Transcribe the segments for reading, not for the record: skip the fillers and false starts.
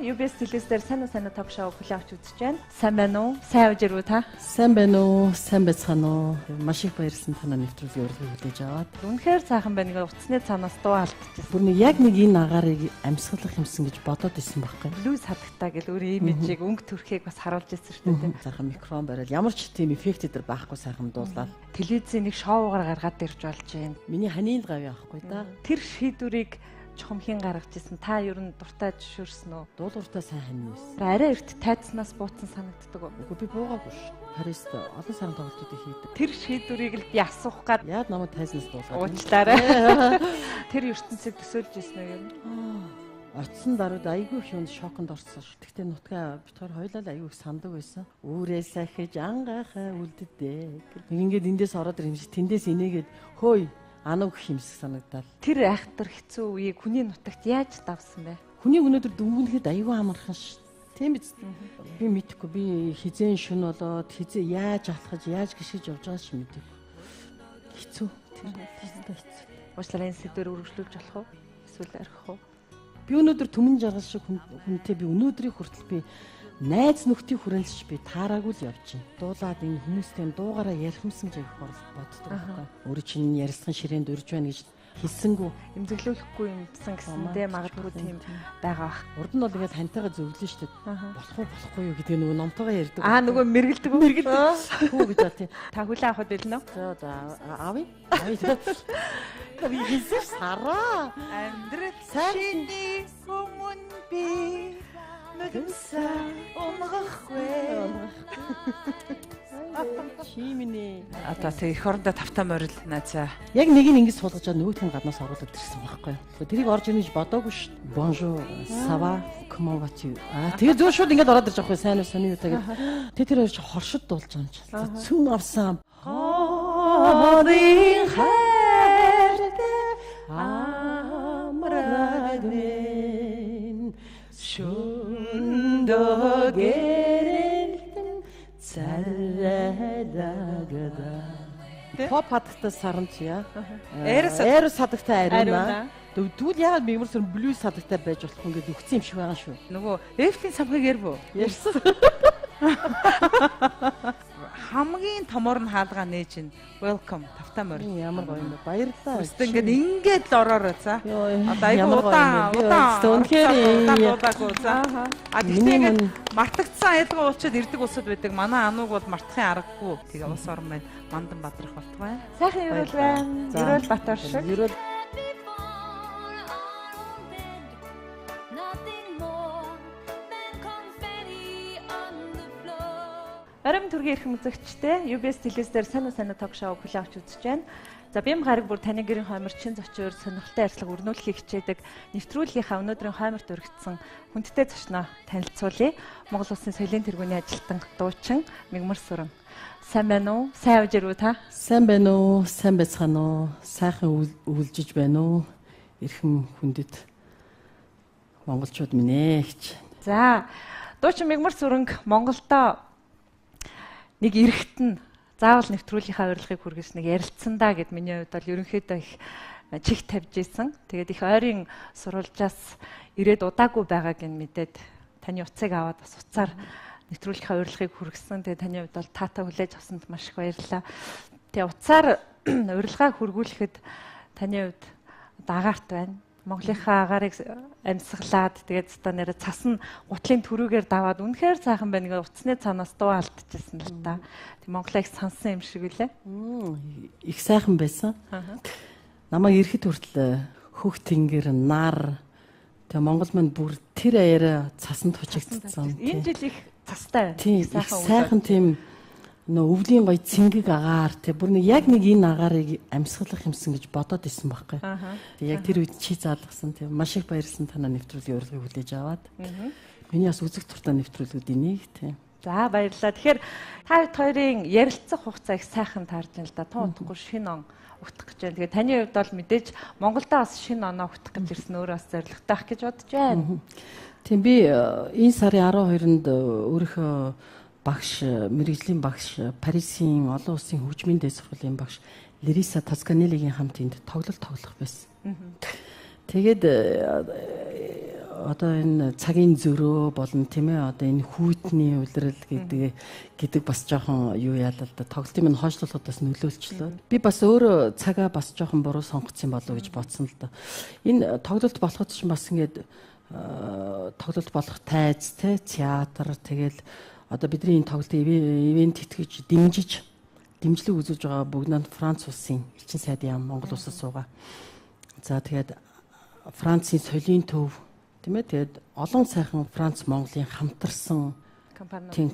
UBS телевизээр сайн ток шоу хүлээвч үзэж байна. Сайн байна уу? Сайн авж ирвэ та? Сайн байна уу? Сайн байцгаана уу? Маш их баярлсан танаа нэвтрүүлгийн урилгыг хүлээж аваад. Үнэхээр сайхан байна гэж утасны цаанаас дуу алдчихсан. Бүр яг нэг энэ агаарыг амьсгалах юмсан гэж бодоод исэн байхгүй. Блюз хадагтаа гэл өөр имижийг өнгө төрхийг бас харуулж ирсэн шүү дээ. Сайхан микрофон бариад ямар ч тийм эффект дээр байхгүй сайхан дуулаад. Телевизийн нэг шоугаар гаргаад ирж болж байна. Миний ханийн гавь авахгүй да. Тэр шийдвэрийг чухамхийн гаргаж ирсэн. Та ер нь дуртай зөвшөөрсөн үү? Дуулууртаа сайн хань байсан. Арай эрт тайцнаас буутсан санагддаг уу? Үгүй би буугаагүй ш. Харист олон сарын тоглолтуудыг хийдэг. Тэр шийдвэрийг л би асуух гад яад намайг тайзнаас дуулгаад. Уучлаарай. Тэр ертөнцийг төсөөлж ирсэн үү юм? Очсон даруйд айгүй их юмд шоконд орсон ш. Тэгтээ нутгаа битгаар хойлол айгүй их сандаг байсан. Үүрээ сахиж ангахаа үлддээ. Ингээд эндээс ороод ирэмж тэндээс инээгээд хөөе Ану гэх юмсэг санагдал. Тэр айхтар хэцүү үеийг хүний нутагт яаж давсан бэ? Хүний өнөөдөр дөнгөнөхөд аюу амархан ш. Тийм биз? Би мэдэхгүй. Би хизэн шүн болоод хизээ яаж алхаж, яаж гიშгэж явж байгаа ш мэдэхгүй. Хэцүү. Тэр хэцүү. Уучлаарай энэ сэдвээр үргэлжлүүлж болох уу? Эсвэл архих уу? Би өнөөдөр түмэн жаргал шиг хүнтэй би өнөөдрийг хүртэл би найз нөхдийн хүрээлж би таараагүй л явж байна. Дуулаад энэ хүмүүстэй дуугаараа ярихмсан гэж боддог байхгүй. Өөрөө чинь ярилцсан ширээнд урьж байна гэж хэлсэнгүү эмзэглүүлэхгүй юмсан гэсэндээ магадгүй тийм байгаа бах. Урд нь бол ингээд хантайгаа зөвлөн шүү дээ. Болохгүй юу гэдэг нөгөө номтойгоо ярьдаг. Нөгөө мэргэлдэг үү? Хүү гэж бат тийм. Та хүлээн авах байлна уу? За аавь. Та би хийсэн сараа. Амьдрал шиний хүмүүн би мэдэмсэн умгахгүй. Чимнэ. Одоо тэг их орондоо тавтаа морилнаа за. Яг нэг нь ингэж суулгаж байгаа нөгөөх нь гаднаас оруулаад ирсэн байхгүй юу. Тэрийг орж ирнэ гэж бодоогүй шүү дээ. Bonjour, ça va? Comment vas-tu? Тэгээ зөв шууд ингэж ороод ирж байгаа байхгүй юу. Сайн уу, сони юу та гэж. Тэр хоёр ч хоршид дуулж байгаа юм чи. Цүм авсан. Хорийн хайрт амрагэн шүндөгэрэлтэн царайдагада. Pop хадагтай саранч яа. Эрс хадагтай ариуна. Тэгвэл яагаад Мягмарсүрэн блюз хадагтай байж болох юм гээд өгсөн юм шиг байгаа шүү. Нөгөө Эфлийн самхыг ярив уу? Ярьсан. Хамгийн томор нь хаалгаа нээж ин welcome тавтаа морил. Ямар гоё юм бэ? Баярлалаа. Үстэ ингээд л ороорой за. Одоо айгу удаан удаагүй за. Гэхдээ мартагдсан айлгаа уучаад ирдэг усуд байдаг. Манай Ануг бол мартахын аргагүй. Тэгээ ус орн байна. Мандан бадрах болтугай. Сайхан ерөөл байна. Ерөөл Батар шиг. Ерөөл Оройн төргийн эрхэм үзэгчтэй UBS телевизээр сайн ток шоу хүлээвч үзэж байна. За бим гараг бүр таны гэрийн хойморчин зочоор сонирхолтой ярьцлага өрнүүлэхийг хичээдэг нэвтрүүлгийнхаа өнөөдрийн хойморт өргөцсөн хүндтэй зочноо танилцуулъя. Монгол Улсын соёлын тэргүүний ажилтан дуучин Мягмарсүрэн. Сайн байна уу? Сайн авж ирвэ та? Сайн байна уу? Сайн байцгаана уу? Сайхан үйлжиж байна уу? Эрхэм хүндэт монголчууд минь ээ гэж. За дуучин Мягмарсүрэн Монголдо нэг эрэхт нь заавал нэвтрүүлгийнхаа урилгыг хүргэж нэг ярилцсандаа гэд миний хувьд бол ерөнхийдөө их чих тавьж исэн. Тэгээд их ойрын сурвалжаас ирээд удаагүй байгааг нь мэдээд таны утсыг аваад бас уцаар нэвтрүүлгийнхаа урилгыг хүргэсэн. Тэгээд таны хувьд бол таатай хүлээж авсанд маш их баярлалаа. Тэгээд уцаар урилгаа хүргүүлэхэд таны хувьд агаарт байна. Монголынхаа агаарыг амьсгалаад тэгээд одоо нэрэ цас нь гутлын төрүүгээр даваад үнэхээр сайхан байна гэж утасны цаанаас дуу алдчихсан л та. Тэг Монголыг сансан юм шиг үлээ. Их сайхан байсан. Намайг ирэхэд хүртэл хөх тэнгэр нар тэг Монгол манд бүр тэр аяараа цасанд хучигдсан. Энэ жил их цастай байна. Тийм сайхан тийм нөө өвлийн гоё цэнгэг агаар тий бүр нэг яг нэг энэ агаарыг амьсгалах юмсан гэж бодоод исэн байхгүй. Тэг яг тэр үед чи заалгасан тий маш их баярлсан танаа нэвтрүүлгийн урилгыг хүлээж аваад. Миний бас үзэг туртаа нэвтрүүлгүүд энийг тий. За баярлалаа. Тэгэхээр та хоёрын ярилцах хугацаа их сайхан таарж байна л да. Тун утгагүй шинэ он өгтөх гэж байна. Тэгээ таны хувьд бол мэдээж Монголдо бас шинэ оноо өгтөх гэж ирсэн өөрөө бас зоригтой ах гэж бодож байна. Тийм би энэ сарын 12-нд өөрийнхөө багш мэрэгжлийн багш Парисын олон улсын хөгжмийн дэс сургуулийн багш Лериса Тосканелигийн хамт энд тоглолт тоглох байсан. Тэгээд одоо энэ цагийн зөрөө болон тийм ээ одоо энэ хүйтний улирал гэдэг бас жоохон юу яалаа л да тоглолтын минь хойшлуулахад бас нөлөөлчлөө. Би бас өөрөө цагаа бас жоохон буруу сонгоцсон болов гэж бодсон л да. Энэ тоглолт болоход ч бас ингээд тоглолт болох тайз те театр тэгэл одоо бидний энэ тоглолтын ивент итгэж дэмжлэг үзүүлж байгаа бүгд нь Франц улсын элчин сайдын яам Монгол улсад суугаа. За тэгээд Францын соёлын төв тийм ээ тэгээд олон сайхан Франц Монголын хамтарсан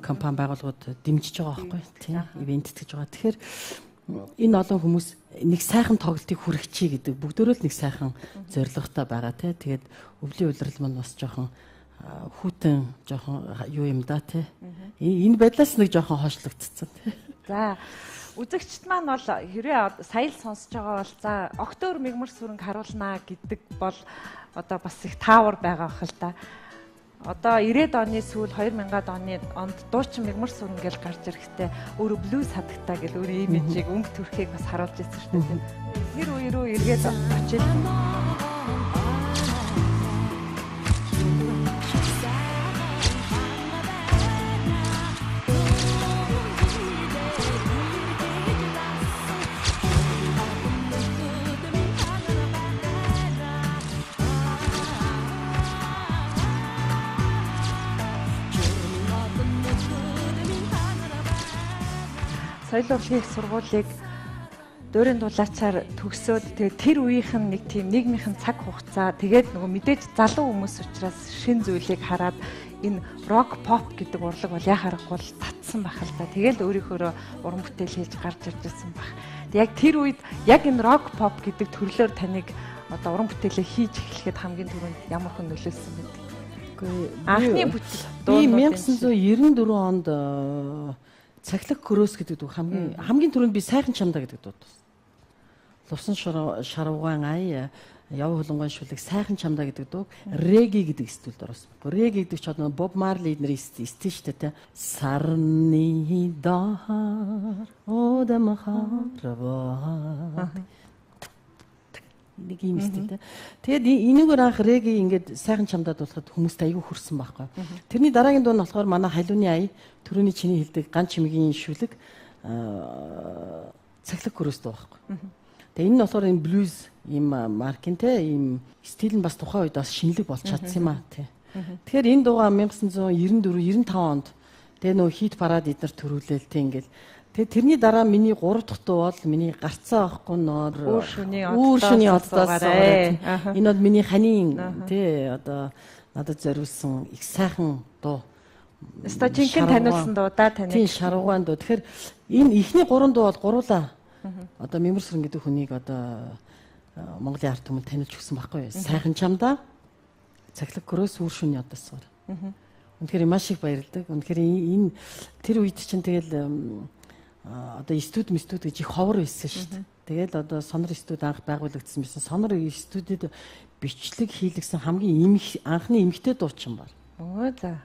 компани байгууллагууд дэмжиж байгаа байхгүй тийм ивент итгэж байгаа. Тэгэхээр энэ олон хүмүүс нэг сайхан тоглолтыг хүргэчихье гэдэг бүгдөө л нэг сайхан зорилготой байгаа тийм тэгээд өвлийн улирал маань бас жоохон хүүтэн жоохон юу юм да тийм энэ байдлаас нэг жоохон хойшлогдсон тийм. За үзэгчд маань бол хэрвээ сая л сонсож байгаа бол за октоор Мягмарсүрэнг харуулнаа гэдэг бол одоо бас их таавар байгаа бахал та. Одоо 90-ад оны сүүл 2000-ад онд дуучин Мягмарсүрэн гэж гарч ирэхдээ өөрөө блюз хадагтаа гэл өөрөө имижийг өнгө төрхийг бас харуулж ирсэн шүү дээ. Тэр үе рүү эргээд очиж соёл урлагийн их сургуулийг дуурин дулаачаар төгсөөд тэгээд тэр үеийнхэн нэг тийм нийгмийнхэн цаг хугацаа тэгээд нөгөө мэдээж залуу хүмүүс учраас шин зүйлийг хараад энэ рок поп гэдэг урлаг бол яхаарахгүй татсан бахал та. Тэгэл өөрийнхөө уран бүтээл хийж гарч ирж байсан баг. Яг тэр үед яг энэ рок поп гэдэг төрлөөр таныг одоо уран бүтээлээ хийж эхлэхэд хамгийн түрүүнд ямар хүн нөлөөлсөн бэ? Анхны бүтээл би 1994 онд Цаглаг хөрөөс гэдэг дуу хамгийн түрүүнд би сайхан чамдаа гэдэг дуу. Лувсан шарвгаан ая яв хулангуй шүлэг сайхан чамдаа гэдэг дуу реги гэдэг стилд орсон. Реги гэдэг ч одоо Боб Марли нэр стил шүү дээ. Сарны дахар одамхарва нэг юм стил. Тэгээд энэгээр анх реги ингээд сайхан чамдаад болоход хүмүүст аягүй хүрсэн байхгүй. Тэрний дараагийн дуу нь болохоор манай халууны ая түрүүний чиний хэлдэг ган чимгийн шүлэг цаглаг хөрөөс дуу байхгүй. Тэгээд энэ нь болохоор энэ блюз ийм маркин те ийм стил нь бас тухайн үед бас шинэлэг болж чадсан юм аа тий. Тэгэхээр энэ дууга 1994 95 онд тэгээд нөө хит парад эднэр төрүүлээл тий ингээд. Тэгээд тэрний дараа миний 3 дахь дуу бол миний гарцаа авахгүй нөр үүр шөний одоос энэ бол миний ханийн тий одоо надад зориулсан их сайхан дуу. Стажинхэн таниулсан дуу да таны. Тий шарвгаан дуу. Тэгэхээр энэ ихний 3 дуу бол гуруулаа одоо Мягмарсүрэн гэдэг хүнийг одоо Монголын ард түмэнд таниулж өгсөн байхгүй юу? Сайхан чамдаа цаглаг хөрөөс үүр шөний одоос. Үнэхээр маш их баярлагдав. Үнэхээр энэ тэр үед чинь тэгэл одоо студ гэж их ховор байсан шүү дээ. Тэгэл одоо сонор студ анх байгуулагдсан байсан. Сонор студид бичлэг хийлгсэн хамгийн анхны эмэгтэй дуучин бар. Оо за.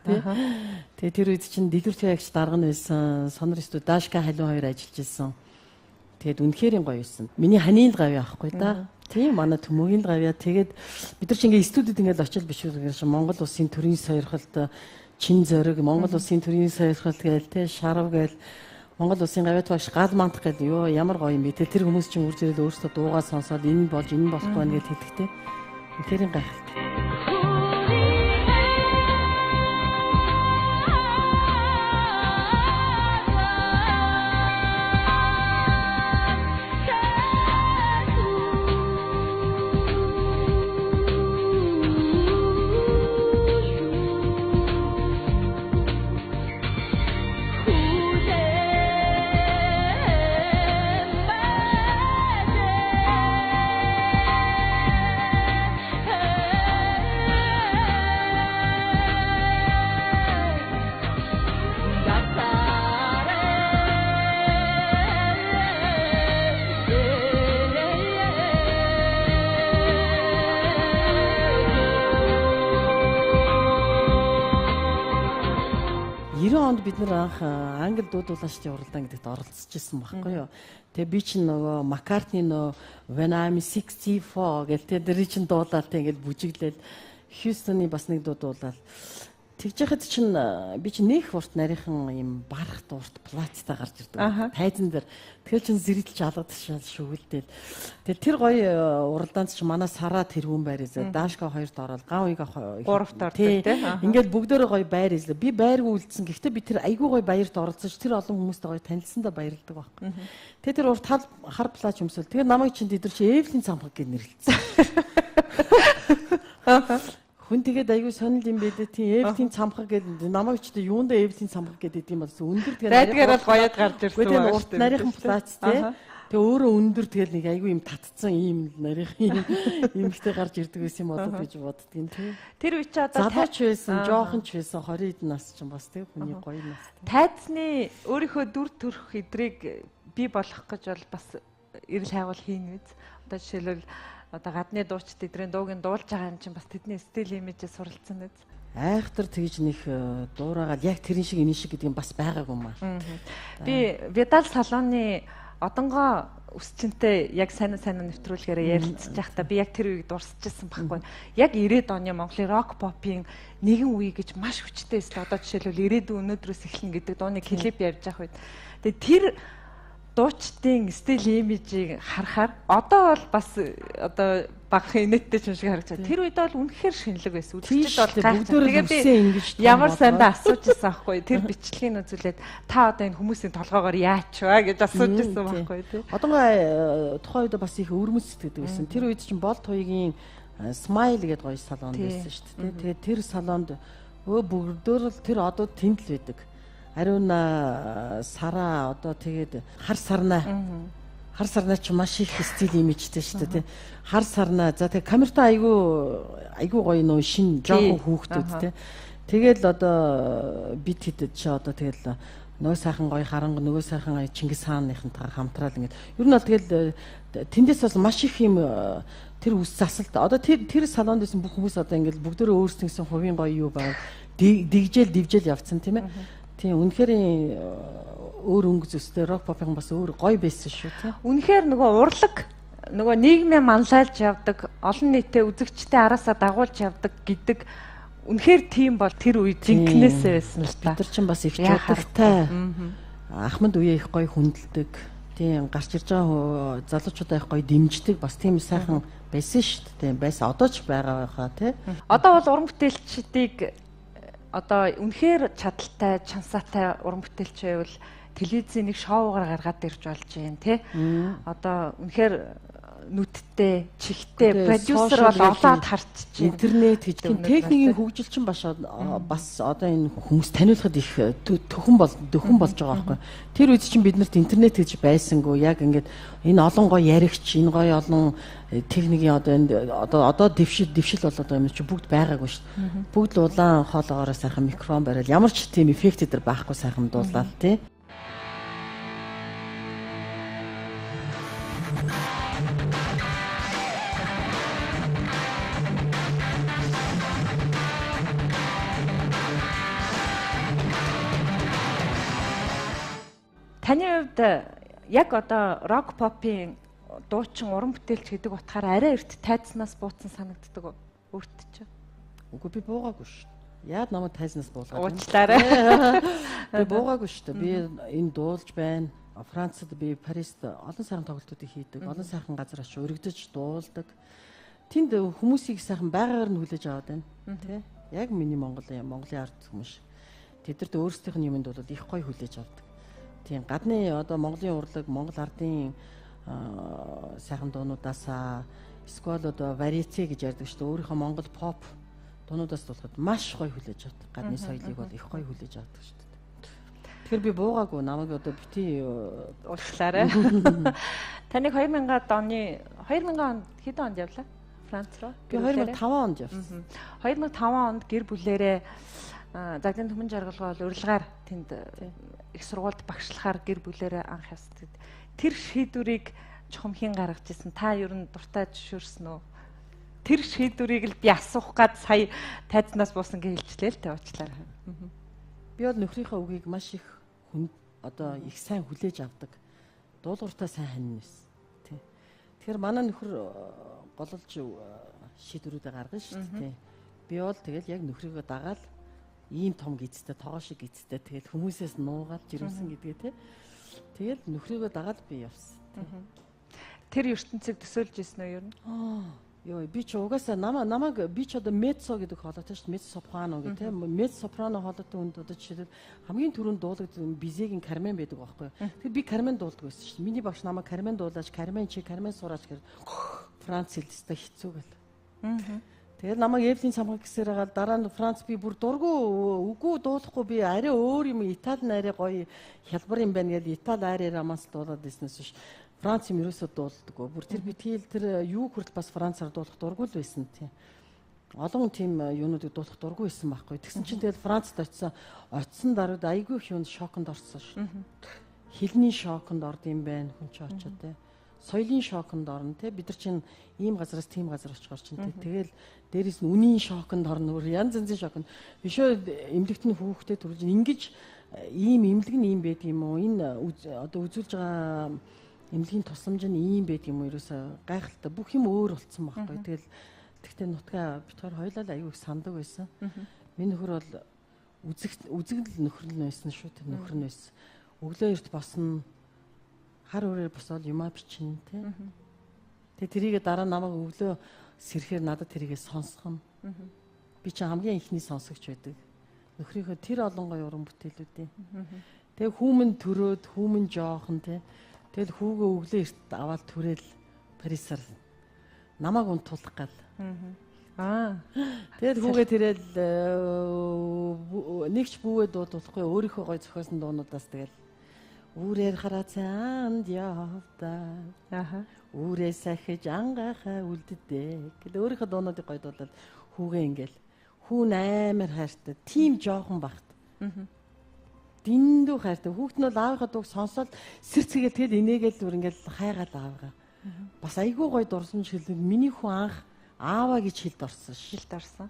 Тэгээ тэр үед чинь дэлгүүртэй ягч дарга нь байсан. Сонор студ Дашка халуун хоёр ажиллаж ирсэн. Тэгээд үнэхээр гоё байсан. Миний ханийн гавьяа ахгүй да. Тийм манай төмөгийн гавьяа. Тэгээд бид нар чинь ингээ студид ингээл очил бишүүлгэр шин Монгол улсын төрийн сойрхолд чин зориг, Монгол улсын төрийн сойрхол гээл те шарав гээл Монгол улсын гавьяат багш гал мантах гэдэг ёо ямар гоё юм бэ те тэр хүмүүс чинь үрж ирээд өөрсдөө дуугаа сонсоод энэ болж энэ болохгүй нэ гэдэг хэлэхдээ үнэхээр гайхалтай. Бид нар анх англи дуудуулаачдын уралдаан гэдэгт оролцож ирсэн байхгүй юу. Тэгээ би чинь нөгөө Маккартны нөгөө When I'm 64 гэдэг тэр чинь дуулаад ингээд бүжиглээд Хьюстоны бас нэг дуу дуулаад тэгж яхад чинь би чинь нэг урт нарийнхан юм барах дуурт плацтай гарч ирдэг. Тайзан дээр тэгэл чин зэрэлж алгадчихсан шүгэлдэл. Тэгээ тэр гоё уралдаанд чинь манай Сараа тэрүүн байр эзэ Даашка хоёрт ороод гав ийг гуравт ордог тий. Ингээд бүгдөө гоё байр эзлээ. Би байргүй үлдсэн. Гэхдээ би тэр айгүй гоё баярт оролцож тэр олон хүмүүстэй гоё танилцсандаа баярлдаг байхгүй. Тэгээ тэр урт хар плач өмсөл. Тэгээ намайг чинь тэд нар чи Эвлийн цамхаг гэж нэрлэлсэн. Хүн тэгээд айгүй сонирл юм бэ дээ. Тийм Эвлийн цамхаг гэдэг намайг ч юундаа Эвлийн цамхаг гэдэг юм болсон. Өндөр тэгээд райдгаар бол гоёд гарч ирсэн байна. Урт нарийнхан плац тий. Тэгээ өөрөө өндөр тэгээд нэг айгүй юм татцсан ийм нарийнхан юмхтэй гарч ирдэг байсан юм болоо гэж боддгийн тий. Тэр үе чи одоо залууч байсан, жоохон ч байсан 20 эд нас ч бас тий хүний гоё нас. Тайзны өөрийнхөө дүр төрх эдрийг бий болгох гэж бол бас эрэл хайгуул хийн үз. Одоо жишээлбэл одоо гадны дуучид эдрийн дууг нь дуулж байгаа юм чинь бас тэдний стил имижээ суралцсан үз. Айхтар тэгж нэг дуурайгаад яг тэрэн шиг энэ шиг гэдэг юм бас байгаагүй маа. Би Видал салууны одонгоо өсчөнтэй яг сайн нэвтрүүлгээр ярилцж байхдаа би яг тэр үеийг дурсажсэн байхгүй. Яг 90-ад оны Монголын рок попын нэгэн үе гэж маш хүчтэй өстэй. Одоо жишээлбэл 90-ад өнөөдрөөс эхэлнэ гэдэг дууны клип явж байгаа үед. Тэгээ тэр дуучдын стил имижийг харахаар одоо бол бас одоо баг инээдтэй ч юм шиг харагдаж байна. Тэр үед бол үнэхээр шинэлэг байсан. Үзэгчд бол гайхсан. Тэгээ би ямар сандаа асуужсан байхгүй. Тэр бичлэгийг үзүүлээд та одоо энэ хүмүүсийн толгоогоор яач вэ гэж асуужсан байхгүй тий. Одонгоо тухайн үед бас их өрмөц сэтгэдэг байсан. Тэр үед чинь Болт хуйгийн Smile гэдэг гоё салон байсан шүү дээ. Тэгээд тэр салонд бүгдөө л тэр одоо тэнд л байдаг. Ариун Сараа одоо тэгээд хар сарнаа ч маш их стил имижтэй шүү дээ. Хар сарнаа за тэгээд камертаа айгүй гоё нөө шин жоохон хүүхдүүд тий. Тэгэл одоо бит хэдэд чи одоо тэгэл нөгөө сайхан гоё харанга нөгөө сайхан Чингис хаанныхантайгаа хамтраал ингээд ер нь бол тэгэл тэндээс бол маш их юм тэр үс засалт одоо тэр салонд байсан бүх хүмүүс одоо ингээд бүгдөө өөрсдийнхээ хувийн гоё юу байгаад дивжэл явцсан тийм ээ. Тийм үнэхээр өөр өнгө зөстэй рок попын бас өөр гоё байсан шүү тий. Үнэхээр нөгөө урлаг нөгөө нийгмээ манлайлж явдаг, олон нийтэд үзэгчтэй араасаа дагуулж явдаг гэдэг үнэхээр тийм бол тэр үе жинкнээсээ байсан л та. Тэр чинь бас их чудагтай. Ахмад үе их гоё хүндэлдэг. Тийм гарч ирж байгаа залуучуудаа их гоё дэмждэг. Бас тийм сайхан байсан шүү дээ. Байсан одоо ч байгаа байхаа тий. Одоо бол уран бүтээлчдийг одоо үнэхээр чадaltaй, чансаатай уран бүтээлч байвал телевизийн нэг шоугаар гаргаад ирж болж байна тий. Одоо үнэхээр нүдтэй, чихтэй продюсер бол олоод харчиж байна. Интернет гэж тийм техникийн хөгжил чинь бас одоо энэ хүмүүс таниулахад их дөхөн болж байгаа байхгүй. Тэр үед чинь биднэрт интернет гэж байсангүй яг ингээд энэ олон гоё яригч, энэ гоё олон техникийн одоо энд одоо дэвшил болоод байгаа юм чи бүгд байгаагүй шүү дээ. Бүгд л улаан хоолоогоороо сайхан микрофон бариад ямар ч тийм эффект дээр байхгүй сайхан дуулаад тий. Таны хувьд яг одоо рок попын дуучин уран бүтээлч гэдэг утгаараа арай эрт тайзнаас бууцсан санагддаг өөрт чи. Үгүй би буугаагүй шүү. Яад намайг тайзнаас буулгаад. Уучлаарай. Би буугаагүй шүү. Би энэ дуулж байна. Францад би Парист олон сайхан тоглолтуудыг хийдэг. Олон сайхан газар очиж өргөдөж дуулдаг. Тэнд хүмүүсийг сайхан байгаагаар нь хүлээж аваад байна. Тэ? Яг миний Монголын ард хүмүүс. Тэдэрт өөрсдийнх нь юмд бол их гоё хүлээж авдаг. Тийм гадны одоо Монголын урлаг, Монгол ардын сайхан дуунуудаасаа эсвэл одоо вариаци гэж ярьдаг шүү дээ. Өөрийнхөө Монгол pop дуунуудаас болоход маш гоё хүлээж авдаг. Гадны соёлыг бол их гоё хүлээж авдаг шүү дээ. Тэгэхээр би буугаагүй намайг одоо бити уучлаарай. Таныг 2000-ад оны 2000 онд хэдэн онд явлаа? Франц руу? Би 2005 онд явсан. 2005 онд гэр бүлээрээ Загдан Түмэн жаргалгаа бол урилгаар тэнд их сургуульд багшлахаар гэр бүлээрээ анх явсан. Тэр шийдвэрийг чухамхийн гаргаж ирсэн. Та ер нь дуртай зөвшөөрсөн үү? Тэр шийдвэрийг л би асуух гад сая тайзнаас буусан гэж хэлжлээ л тэ уучлаарай. Би бол нөхрийнхөө үгийг маш их одоо их сайн хүлээж авдаг. Дуулууртаа сайн ханьнаас. Тий. Тэгэхээр манай нөхөр гололж шийдвэрүүдээ гаргана шүү дээ. Би бол тэгэл яг нөхрийгөө дагаад ийм том гизтэй, тоогоо шиг гизтэй тэгэл хүмүүсээс нуугаад жирэмсэн гэдгээ те. Тэгэл нөхрийгөө дагаад би явсан. Тэр ертөнцийг төсөөлж ирсэн үү ер нь? Йоо, би ч угаасаа намайг би ч одоо меццо гэдэг хоолойтой шүү дээ. Меццо сопрано гэх тийм. Меццо сопрано хоолойтой хүнд одоо жишээлбэл хамгийн түрүүнд дуулагдсан бизегийн Кармен байдаг байхгүй юу. Тэгэхээр би Кармен дуулдаг байсан шүү дээ. Миний багш намайг Кармен дуулаач, Кармен сураач гэхээр Франц хэлдэж хэцүү гэл. Тэгээд намайг Эвлийн самгал гэсээр хагаад дараа нь Франц би бүр дургу үгүй дуулахгүй би арай өөр юм Итали арай гоё хялбар юм байна гэдэг Итали арай рамаас дуулаад ирснээс биш. Франц юм ерөөсөө дуулдаггүй. Бүр тэр би тэр юу хүртэл бас Францаар дуулах дургүй л байсан тийм. Олон тийм юунуудыг дуулах дургүй байсан байхгүй. Тэгсэн чинь тэгэл Францад очисон даруйд айгүй их юм шоконд орсон шүү. Хэлний шоконд орд юм байна хүн ч очоод тийм. Соёлын шоконд орно тийм. Бид нар чинь ийм газараас тийм газар очихоор чинь тийм. Тэгэл дээрээс нь үнийн шоконд орно. Янз янзын шоконд. Бишөө эмнэлэгтний хүүхдэд төрүүлж ингэж ийм эмнэлэг нь ийм байдаг юм уу? Энэ одоо үзүүлж байгаа эмнэлгийн тусламж нь ийм байдаг юм уу? Ерөөсөө гайхалтай бүх юм өөр болцсон байхгүй. Тэгэл тэгтээ нутгаа битгаар хоёлаа аюу их сандаг байсан. Миний нөхөр бол үзэгдэл нөхөр нь байсан шүү дээ. Нөхөр нь байсан. Өглөө эрт босно. Хар өрөөр босоод юмаа бичнэ тий. Тэгээ тэрийгээ дараа намайг өглөө сэрхээр надад тэрийгээ сонсгоно. Би чи хамгийн ихний сонсогч байдаг. Нөхрийнхөө тэр олон гоё уран бүтээлүүдийн. Тэгээ хүүмэн төрөөд хүүмэн жоохон тий. Тэгэл хүүгээ өглөө эрт аваад түрээл Парисаар намайг унтуулах гал. Тэгэл хүүгээ тэрээл нэгч бүүвээ дуулахгүй өөрийнхөө гоё зохиосон дуунуудаас тэгэл үрээр хараацаанд явдаа. Үрээ сахиж ангахаа үлддээ. Гэтэл өөрийнхөө дуунуудыг гоё дуулаад хүүгээ ингээл хүүн амар хайртай. Тим жоохон багт. Дэндүү хайртай. Хүүхд нь бол аавынхаа дууг сонсоод сэрцгээд тэгэл инээгээл зүр ингээл хайгаад аавгаа. Бас айгүй гоё дурсан шилдэг. Миний хүн анх ааваа гэж хэлд орсон. Шилд орсон.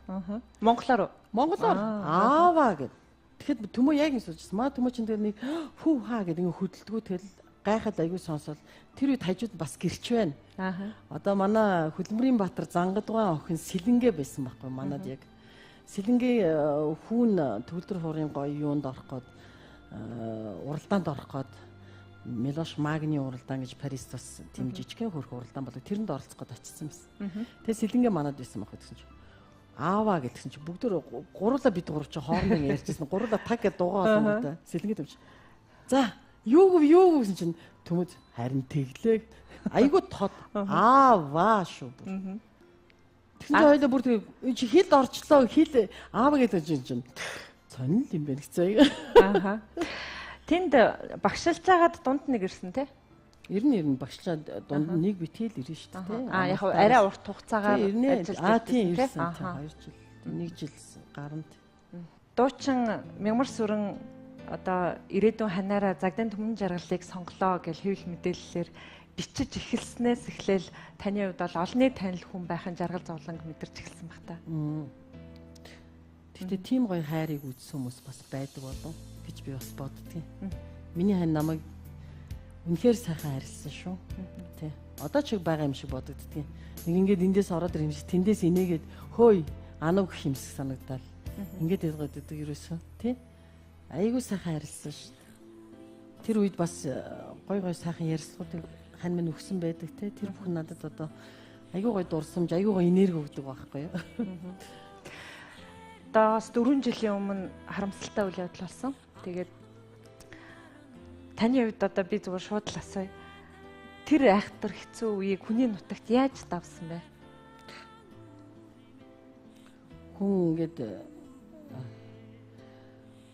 Монголоор ааваа гэд. Тэгэхэд төмөө яг юм суучихсан. Маа төмөө чинь тэгэл нэг хүү хаа гэдэг ингээ хөдөлдгөө тэгэл гайхаад айгүй сонсоод тэр үед хажууд бас гэрч байна. Одоо манай Хөдөлмөрийн Баатар Зангадгаан охин Сэлэнгэ байсан байхгүй манад яг. Сэлэнгээ хүүн төгөлдөр хуурын гоё юунд орох гээд уралдаанд орох гээд Мелош Магны уралдаан гэж Парист бас тийм жижигхэн хөрх уралдаан болоо тэрэнд оролцох гээд очсон байсан. Тэгээ Сэлэнгэ манад байсан байхгүй гэсэн чинь ааваа гэдгсэн чинь бүгдөө гурлаа бид гурав чинь хоорондоо ярьжсэн. Гурлаа таг гэж дуугаа болоо да. Сэлэнгэ төвч. За юу гэсэн чинь төмөд харин тэглээ. Айгуу тод ааваа шүү. Тэгсэн чинь хоёлоо бүр тэг чи хилд орчлоо хил ааваа гэдэг чинь сонир юм байна гэсэн. Тэнд багшилж байгаад дунд нэг ирсэн те? Ер нь багшлаад дунд нэг битэл ирнэ шүү дээ. Яг арай урт хугацаагаар ажиллаж тийм ирсэн. 2 жил, 1 жил гаранд. Дуучин Мягмарсүрэн одоо ирээдүйн ханаараа загдын түмэн жаргалыг сонглоо гэж хэвлэл мэдээллээр бичиж эхэлснээс эхлээл таны хувьд бол олонний танил хүн байхын жаргал зовлонг мэдэрч эхэлсэн баг та. Тэгтээ тийм гоё хайрыг үзсэн хүмүүс бас байдаг болов гэж би бас боддгийн. Миний хань намайг үнэхээр сайхан харилсан шүү. Тэ. Одоо ч байгаа юм шиг бодогддгийн. Нэг ингээд эндээс ороод ирэх юм шиг тэндээс инээгээд хөөй Ану гэх юмсэг санагдал. Ингээд ялгаад байдаг ерөөсөө тий. Айгуу сайхан харилсан шүү. Тэр үед бас гой сайхан ярилцлагуудыг хань минь өгсөн байдаг тий. Тэр бүхэн надад одоо айгуу гой дурсамж, айгуу гой энерги өгдөг байхгүй юу. Даас 4 жилийн өмнө харамсалтай үйл явдал болсон. Тэгээд таны хувьд одоо би зүгээр шууд л асууя. Тэр айхтар хэцүү үеийг хүний нутагт яаж давсан бэ? Хүн ингээд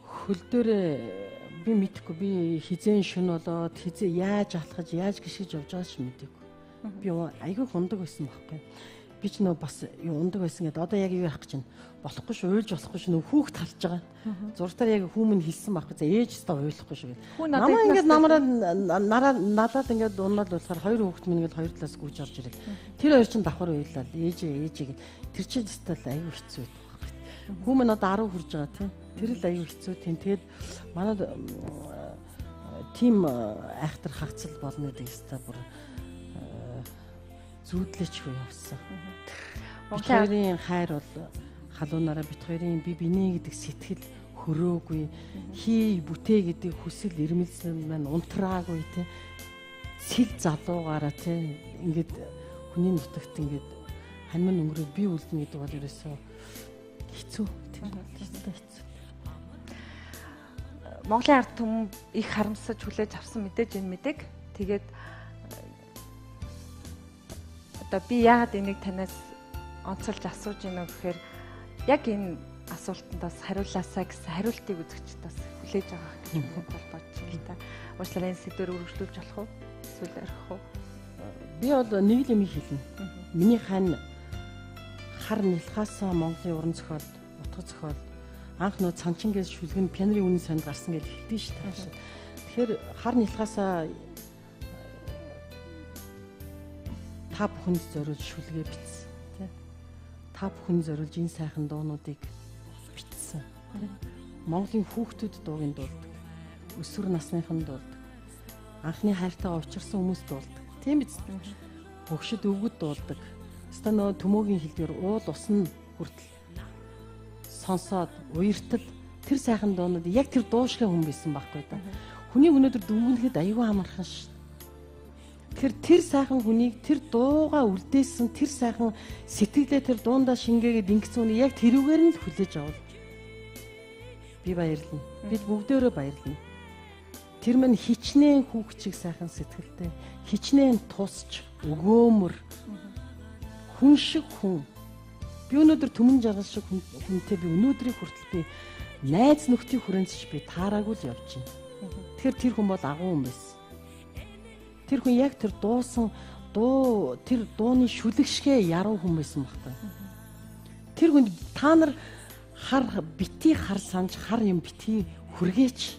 хөл дээрээ би мэдхгүй би хизэн шүн болоод хизээ яаж алхаж яаж гიშгэж явж байгааг ч мэдээгүй. Би айгүй хундаг байсан байхгүй. Би ч нөө бас ундаг байсан гэдэг. Одоо яг юу яах гэж байна? Болохгүй шүү, уйлж болохгүй шүү. Нөө хүүхд талж байгаа. Зуртаар яг хүмүүн хэлсэн байхгүй. За ээж өстө уйлахгүй шүү гэдэг. Намаа ингээд надад ингээд унаад болохоор хоёр хүүхд минь ингээд хоёр талаас гүйж орж ирэл. Тэр хоёр чинь давхар уйлал. Ээжээ гэд. Тэр чинь өстө аюу хэцүү байдаг. Хүмүүс одоо 10 хүрж байгаа тийм. Тэр л аюу хэцүү тийм. Тэгээд манад тим айхтар хагцал болно гэдэг өстө бүр зүүдлээч хөө явсан. Монголын хайр бол халуунаараа бит хоёрын би биний гэдэг сэтгэл хөрөөгүй, хий бүтээ гэдэг хүсэл ирмэлсэн маань унтраагүй те. Сэл залуугаараа те ингээд хүний нутагт ингээд ханьман өнгөрөө би үлдэнэ гэдэг бол ерөөсөө хэцүү тийм хэцүү. Монголын ард түмэн их харамсаж хүлээж авсан мэдээж энэ мэдээг. Тэгээд одоо би яагаад энийг танаас онцолж асууж байна гэхээр яг энэ асуултанд бас хариулаасаа гэсэн хариултыг үзэгчдээс хүлээж авах гэж бодож байна л та. Уучлаарай энэ сэдвээр үргэлжлүүлж болох уу? Эсвэл арих уу? Би бол нэг юм хэлнэ. Миний хань хар нэлхаасаа Монголын уран зохиол, утга зохиол анх нөө цанчингээс шүлгэн пианерын үнэн сонд гарсан гэж хэлдэг шүү дээ. Тэгэхээр хар нэлхаасаа та бүхэнд зориулж шүлгээ бичсэн тий. Та бүхэнд зориулж энэ сайхан дуунуудыг бичсэн. Монголын хүүхдүүд дуугийн дуулдаг. Өсвөр насныхан дуулдаг. Анхны хайртайгаа учирсан хүмүүс дуулдаг. Тийм биз дээ. Хөгшөд өвгөд дуулдаг. Өстө нөө төмөөгийн хэлдгээр уул усна хүртэл сонсоод уяртал тэр сайхан дуунууд яг тэр дуушгийн хүн байсан байхгүй да. Хүний өнөөдөр дүнгэнэхэд аюул амархан ш. Тэр сайхан хүнийг тэр дууга үлдээсэн тэр сайхан сэтгэлээ тэр дуундаа шингээгээд ингэсэн үнийг яг тэрүүгээр нь л хүлээж авал. Би баярлна. Бид бүгдөө баярлна. Тэр мань хичнээн хүүхчиг сайхан сэтгэлтэй, хичнээн тусч, өгөөмөр, хүн шиг хүн. Би өнөөдөр түмэн жаргал шиг хүнтэй би өнөөдрийг хүртэл би найз нөхдийн хүрээндч би таараагүй л явж байна. Тэгэхээр тэр хүн бол агуу хүн байсан. Тэр хүн яг тэр дуусан тэр дууны шүлэгшгээ яруу хүн байсан багтаа. Тэр хүнд та нар бити хар санаж хар юм бити хүргээч.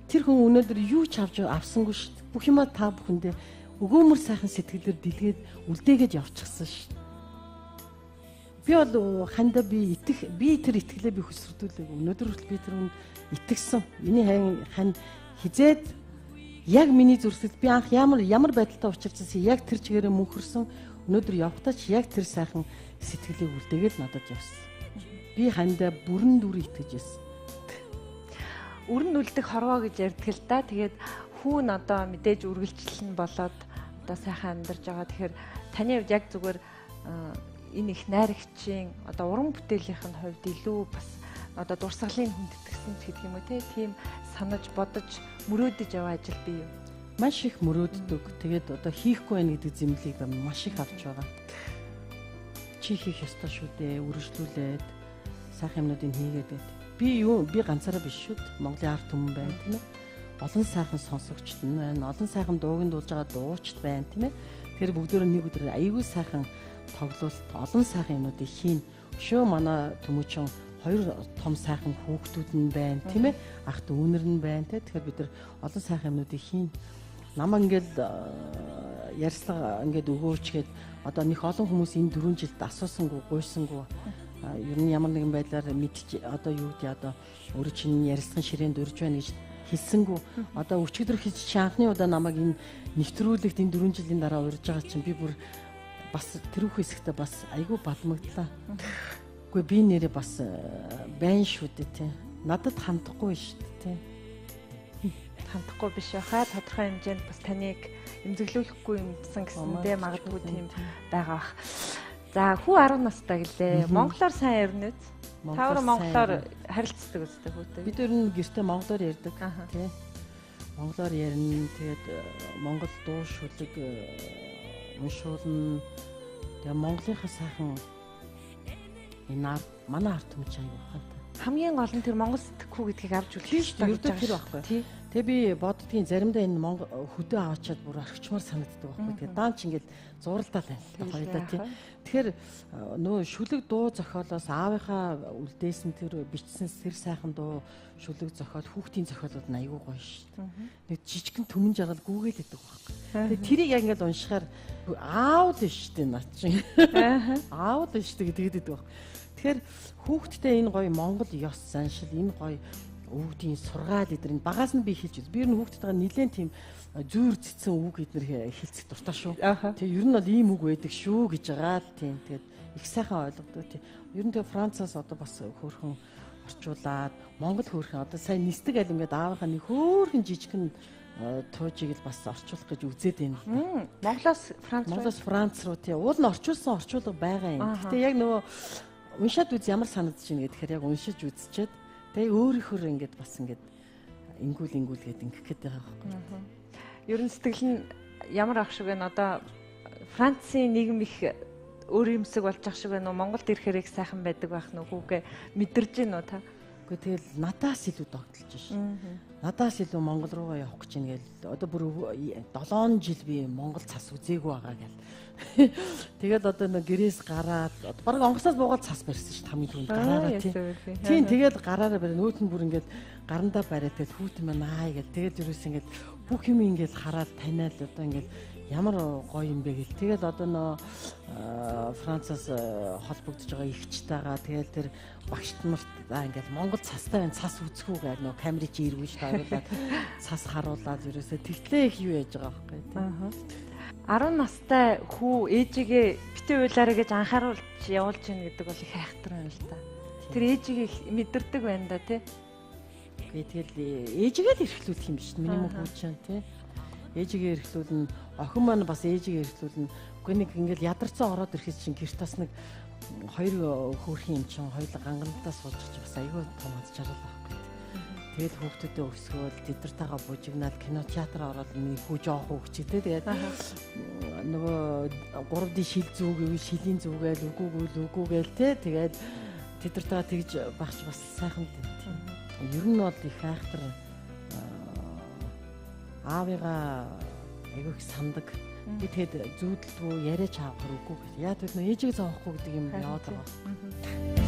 Тэр хүн өнөөдөр юу ч авсангүй шүү дээ. Бүх юмаа та бүхэндээ өгөөмөр сайхан сэтгэлээр дэлгээд үлдээгээд явчихсан шүү дээ. Би бол ханда би тэр итгэлээ би хөсөрдүүлээг. Өнөөдөр хүртэл би тэр хүнд итгэсэн. Миний хань хизээд яг миний зүрхсэд би анх ямар байдалтай учирсан яг тэр чигээрээ мөнхөрсөн. Өнөөдөр явхдаа ч яг тэр сайхан сэтгэлийг үлдээгээд надад явсан. Би хандаа бүрэн дүр итгэж байсан. Үрэн үлдэх хорвоо гэж ярьдаг л да. Тэгээд хүүн одоо мэдээж үргэлжлэн болоод одоо сайхан амьдарч байгаа. Тэгэхээр таны хувьд яг зүгээр энэ их найрагчийн одоо уран бүтээлийнхэн хувьд илүү бас одоо дурсгалын хүндэтгсэн ч гэдэг юм уу тийм санаж бодож мөрөөдөж яваа ажил бий юу? Маш их мөрөөддөг. Тэгээд одоо хийхгүй байх гэдэг зэмлийг маш их авч байгаа. Чи хийх ёстой шүү дээ. Үргэлжлүүлээд сайхан юмнуудыг хийгээд байт. Би ганцаараа биш шүү дээ. Монголын ард түмэн байна тийм ээ. Олон сайхан сонсогчд байна. Олон сайхан дуугийн дуулж байгаа дуучид байна тийм ээ. Тэр бүгдөө нэг өдөр аягүй сайхан тоглолт олон сайхан юмнуудыг хийн. Өшөө манай төмөчөн хоёр том сайхан хүүхдүүд нь байна тийм ээ. Ах дүүнэр нь байна тийм. Тэгэхээр бид нар олон сайхан юмнуудыг хийн. Намаа ингээд ярьслага ингээд өгөөчгээд одоо нэг олон хүмүүс энэ 4 жилд асуусангүй гуйсангүй ер нь ямар нэгэн байдлаар мэдчих одоо юу гэдэг одоо өөрөө чинь ярьслахын ширээнд урьж байна гэж хэлсэнгүү одоо өчигдөр хийж анхны удаа намайг энэ нэвтрүүлэгт энэ 4 жилийн дараа урьж байгаа чинь би бүр бас тэрүүх хэсэгтээ бас айгүй бадмагдлаа. Үгүй би нэрээ бас байна шүү дээ тий. Надад хандахгүй шүү дээ тий. Хандахгүй биш яхаа тодорхой хэмжээнд бас таныг эмзэглүүлэхгүй юмсан гэсэндээ магадгүй тийм байгаа бах. За хүү 10 настай гэлээ. Монголоор сайн ярина үз? Та өөрөө монголоор харилцдаг үстэй хүүтэй. Бид ер нь гэртээ монголоор ярьдаг тий. Монголоор ярина. Тэгээд монгол дуу шүлэг уншуулна. Тэгээ Монголынхаа сайхан энэ манай ард түмч аяа байна. Хамгийн гол нь тэр монгол сэтгэхүй гэдгийг авч үлдэх шүү дээ. Тэр байхгүй. Тэгээ би боддгийн заримдаа энэ монгол хөдөө аваачаад бүр орхичмаар санагддаг байхгүй. Тэгээ даан ч ингээд зуралдаа байна. Хоёрдаа тий. Тэгэхээр нөө шүлэг дуу зохиолоос аавынхаа үлдээсэн тэр бичсэн тэр сайхан дуу шүлэг зохиол хүүхдийн зохиолууд нь аягүй гоё шүү дээ. Нэг жижигхэн төмөн жаргал гүгээд байдаг байхгүй. Тэгээ тэрийг яг ингээд уншихаар аав л шүү дээ над чинь. Аав л шүү дээ гэдэг байдаг байхгүй. Тэгэхээр хүүхдтэй энэ гоё монгол ёс заншил энэ гоё өвгдийн сургаал эдгээр багаас нь би хэлж үзсэн. Би ер нь хүүхдтэйгээ нэлээд тийм зүүр цэцэн үг эдгээр хэлцэх дуртай шүү. Тэгээ ер нь бол ийм үг байдаг шүү гэж байгаа л тийм. Тэгээд их сайхан ойлгодог тийм. Ер нь тэгээ Францаас одоо бас хөөрхөн орчуулад Монгол хөөрхөн одоо сайн нисдэг аль ингээд аавынхаа нэг хөөрхөн жижигхэн туужийг л бас орчуулах гэж үзээд байна. Монголоос Франц руу тийм. Уул нь орчуулсан орчуулга байгаа юм. Гэтэ яг нөгөө уншаад үз ямар санагдаж байна гэхээр яг уншиж үзчихэд тэгээ өөрийнхөө ингээд бас ингээд ингүүл гээд ингэх гээд байгаа байхгүй. Ер нь сэтгэл нь ямар ах шиг байна одоо Францын нийгэм их өөр юмсэг болж ах шиг байна уу? Монголд ирэхээр их сайхан байдаг байх нь үгүй мэдэрж байна уу та? Үгүй тэгэл надаас илүү догтлж шин. Надаас илүү Монгол руугаа явах гэж байна гэл одоо бүр 7 жил би Монгол цас үзээгүй байгаа гэл. Тэгээд одоо нэг гэрээс гараад баг онгоцоос буугаад цас барьсан шүү дээ хамгийн түрүүнд гараараа тийм тэгээд гараараа барь нөөт нь бүр ингээд гарандаа бариад тэгээд хүүтэн маань аа гэл тэгээд ерөөс ингээд бүх юм ингээд хараад таниад одоо ингээд ямар гоё юм бэ гэл тэгээд одоо нөө Францаас холбогдож байгаа ихчтэйгаа тэгээд тэр багшд нартаа ингээд Монгол цастай байна цас үзэхүү гэл нөө камерыг чи иргэн шүү дээ цас харуулаад ерөөсөө тэгтлээ их юу яаж байгаа байхгүй тийм 10 настай хүү ээжигээ битээ уйлаарай гэж анхааруулж явуулж гин гэдэг бол их хайхтар байна л да. Тэр ээжигээ мэдэрдэг байна да тий. Тэгэл ээжигээ л эрхлүүлэх юм биш миний мөн хүүчин тий. Ээжигээ эрхлүүлнэ охин маань бас ээжигээ эрхлүүлнэ. Үгүй нэг ингээл ядарцсан ороод ирэхэд чинь гэрт бас нэг хоёр хөөрхийн юм чинь хоёул ганганалтаа суулж бас айгүй том хад чарал байхгүй. Тэгэл хүүхдүүдэд өсгөөл тэдэртэйгээ бужигнаад кино театр ороод нэг хүү жоох хөвчтэй тэгээд нөгөө 3D шил зүг гэвэл шилийн зүгээл үгүйгээл те тэгээд тэдэртэйгээ тэгж багч бас сайхан тийм. Ер нь бол их хайхтар аавыгаа айгүй их сандаг. Би тэгэд зүүдэлдгүү яриач аавах үгүй гэх. Яа тэр нөө ээжигээ зоохгүй гэдэг юм яваад байгаа.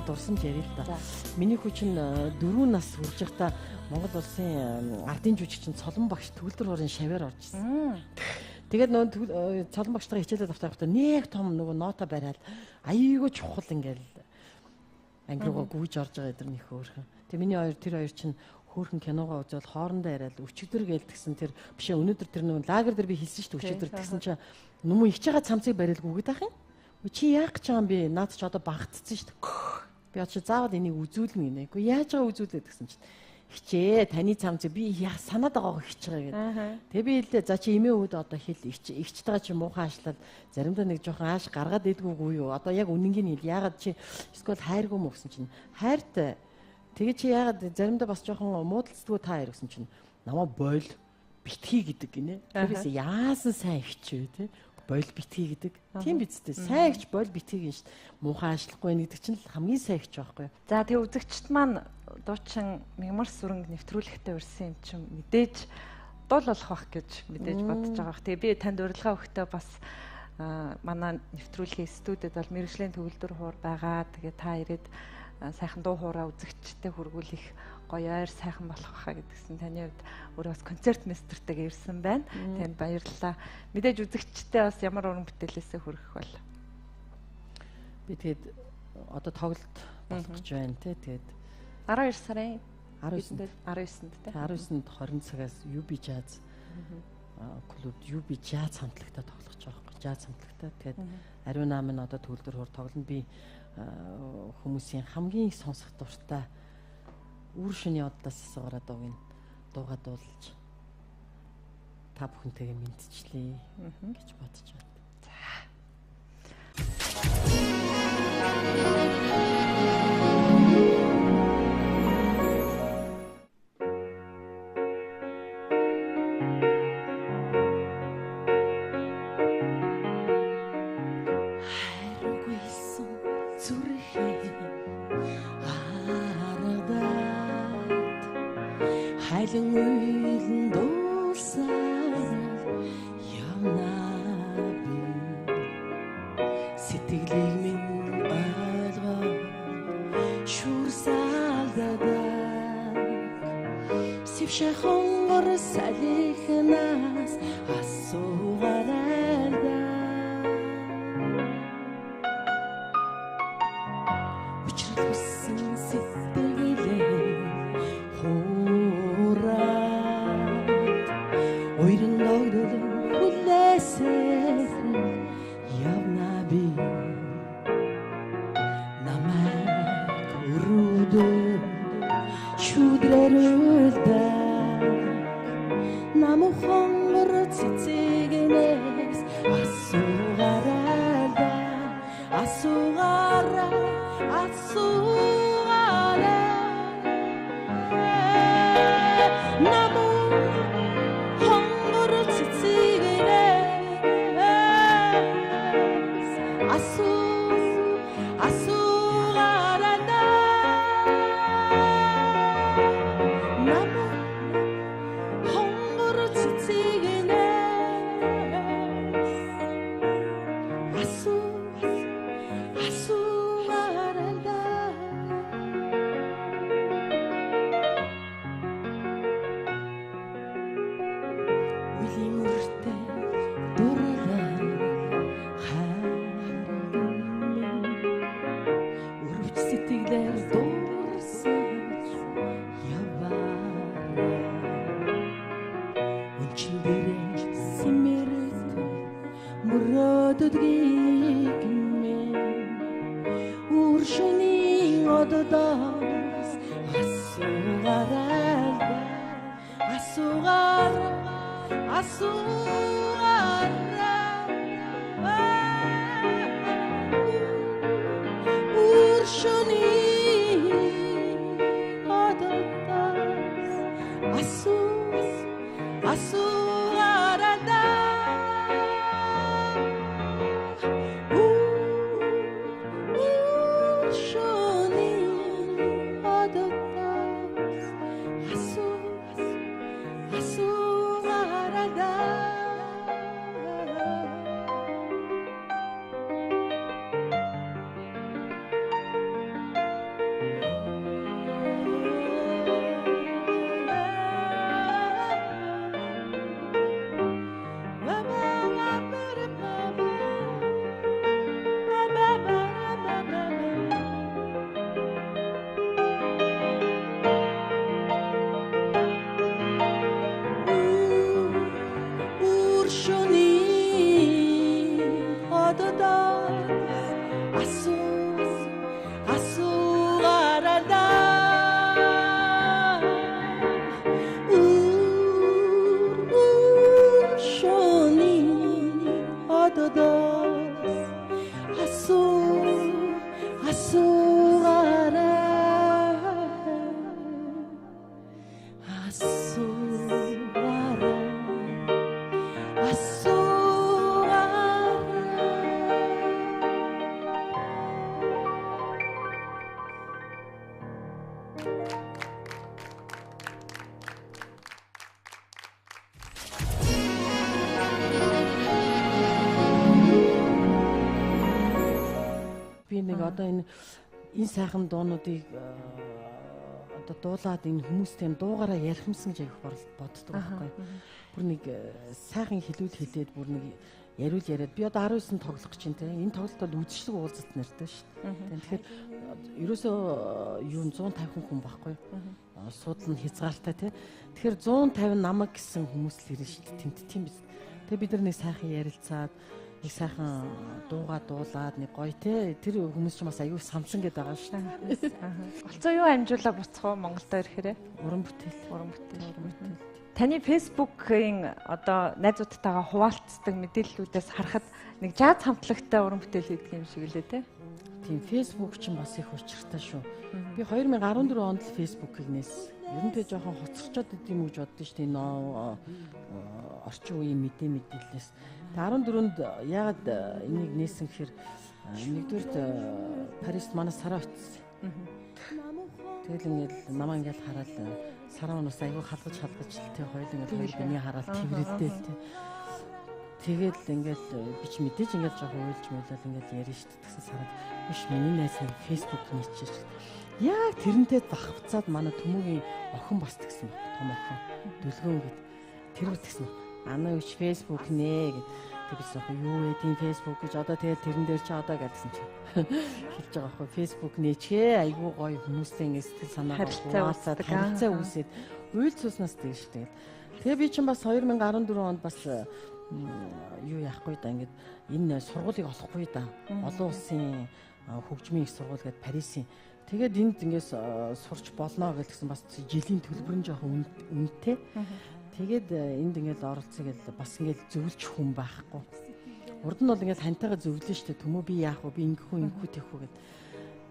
Дурсамж ярил л да. Миний хүчин 4 нас хүрж байхдаа Монгол улсын ардын жүжигчин Цолон багш төгөлдөр хуурын шавьяар орж ирсэн. Тэгээд нөгөө Цолон багштайгаа хичээлээ давтаахтаа нэг том нөгөө нота бариад аяйгуу чухал ингээл анги руугаа гүйж орж байгаа эдэр нөх хөөрхөн. Тэг миний тэр хоёр чинь хөөрхөн киногоо үзэл хоорондоо яриад өчигдөр гэлтгсэн тэр бишээ өнөөдөр тэр нөгөө лагер дээр би хэлсэн шүү дээ өчигдөр тэгсэн чинь нүмү их чагаа цамцыг барилгүй гэдэг ах юм. Чи яах гэж байгаа юм бэ? Наад ч одоо багтцсан шүү дээ. Би очиж заавал энийг үзүүлнэ гинэ. Гэхдээ яаж байгаа үзүүлээд гэсэн чинь хичээ таны цамцыг би санаад байгаа хич байгаа гэдэг. Тэгээ би хэлээ за чи эмээ өвд одоо хэл ихчтэйгээ чи муухан ашлаад заримдаа нэг жоохон ааш гаргаад идэггүй юу? Одоо яг үнэнгийн хэл яагаад чи эсвэл хайргүй мө гэсэн чинь хайртай. Тэгээ чи яагаад заримдаа бас жоохон муудалцдаггүй та хайр гэсэн чинь намаа бойл битгий гэдэг гинэ. Тэрээс яасан сайн хичээ те. Бойл битгий гэдэг. Тийм бидтэй. Сайн ихч бойл битгий гэж муухан ашлахгүй нэг гэдэг чинь хамгийн сайн ихч байхгүй. За тэгээ үзэгчд маань дуучин Мягмарсүрэн нэвтрүүлэгтээ урьсан юм чинь мэдээж дул болох бах гэж мэдээж бодож байгаа. Тэгээ би танд урилга өгөхдөө бас манай нэвтрүүлгийн студид бол мэргэжлийн төгөлдөр хуур байгаа. Тэгээ та ирээд сайхан дуу хуураа үзэгчтэй хүргүүлэх гоё ойр сайхан болох хаа гэдгсэн таны хувьд өөрөө бас концерт мастертэйгээ ирсэн байна. Танд баярлалаа. Мэдээж үзэгчтэй бас ямар уран бүтээлээсээ хүрэх бол. Би тэгээд одоо тоглолт болох гэж байна те. Тэгээд 12 сарын 19-нд 19-нд 20 цагаас UB Jazz клуб UB Jazz хамтлагтаа тоглох гэж байгаа. Jazz хамтлагтаа. Тэгээд ариун наам нь одоо төгөлдөр хуур тоглоно. Би хүмүүсийн хамгийн их сонсох дуртай үр шөнийн одлоос гараад байгаа юм. дуугаа дуулж та бүхэнтэйгээ мэдчихлээ гэж бодож байна. Хайлан уйлан дуусаад явнаа би сэтгэлийг минь ойлгоо шүрсалдаад сившээ хонгор салихнаас асуугаад учрал хүссэн сэтгэлээ Ойрын догдолон хүлээсээр явна би намайг өрөөдөө шүдрэрүүлдэг намухан цэцэгнээс одоо энэ сайхан дуунуудыг одоо дуулаад энэ хүмүүстэй дуугаараа ярихмсан гэж боддог байхгүй. Бүр нэг сайхан хэлээд бүр нэг яриул яриад би одоо 19 тоглох гэж байна те. Энэ тоглолт бол үдшилэг уулзалт нэртэй шүү дээ. Тэгэхээр ерөөсөө юу 150 хүн байхгүй. Суудлын хязгаартай те. Тэгэхээр 150 намаг гэсэн хүмүүс л ирнэ шүү дээ. Тэмт тийм биз. Тэгээ бид нар нэг сайхан ярилцаад Нэг сайхан дуугаа дуулаад нэг гоё те тэр хүмүүс ч бас аюу самсан гэдэг байгаа шүү дээ. Голцоо юу амжуулаа буцах уу Монголд ирэхээрээ? Уран бүтээл. Таны фэйсбүүкийн одоо найзуудтайгаа хуваалцдаг мэдээллүүдээс харахад нэг жаз хамтлагтай уран бүтээл хийдэг юм шиг лээ те. Тийм фэйсбүүк ч бас их учиртай шүү. Би 2014 онд л фэйсбүүкийг нээсэн. Ерөнтэй жоохон хоцорчод идэм гэж боддоо шүү дээ. Энэ орчин үеийн мэдээллээс. 14-нд яагаад энийг нээсэн гэхээр нэгдүгээрт Парист манай сараа очсон. Тэгэл ингээл намаа ингээл хараад сараа унаас айгүй халгаж тэ хоёул ингээл хоёр биний хараад тэрвэрлдээ тэ. Тэгэл ингээл би ч мэдээж ингээл жоохон уйлж муулаад ингээл ярина шүү дээ. Тэгсэн сараад биш миний найз нэг фэйсбүүк нээчихэж. Яг тэрнтэй давхцаад манай төмөгийн охин бас тэгсэн байна. Том охин. Дүлгөөн гэд тэр үтгсэн. Ана үуч фэйсбүүк нээ гэд. Тэгээс яг юу вэ тийм фэйсбүүк гэж одоо тэгэл тэрэн дээр чи одоо гэдсэн чи. Хэлж байгаа байхгүй фэйсбүүк нээчээ айгүй гоё хүмүүстэй ингэ сэтгэл санаагаа хуваалцаад харилцаа үүсээд уйлцуулснаас тэгш тэгэл. Тэгээ би чинь бас 2014 онд бас юу яахгүй да ингээд энэ сургуулийг олохгүй да. Олон улсын хөгжмийн их сургууль гээд Парисын. Тэгээд энд ингээс сурч болно гэдгсэн бас жилийн төлбөр нь жоохон үнэтэй. Тэгээд энд ингээд оролцсон гэдээ бас ингээд зөвлөж хүн байхгүй. Урд нь бол ингээд хантайгаа зөвлөн штэ төмөө би яах вэ? Би ингэхүү тэхүү гэд.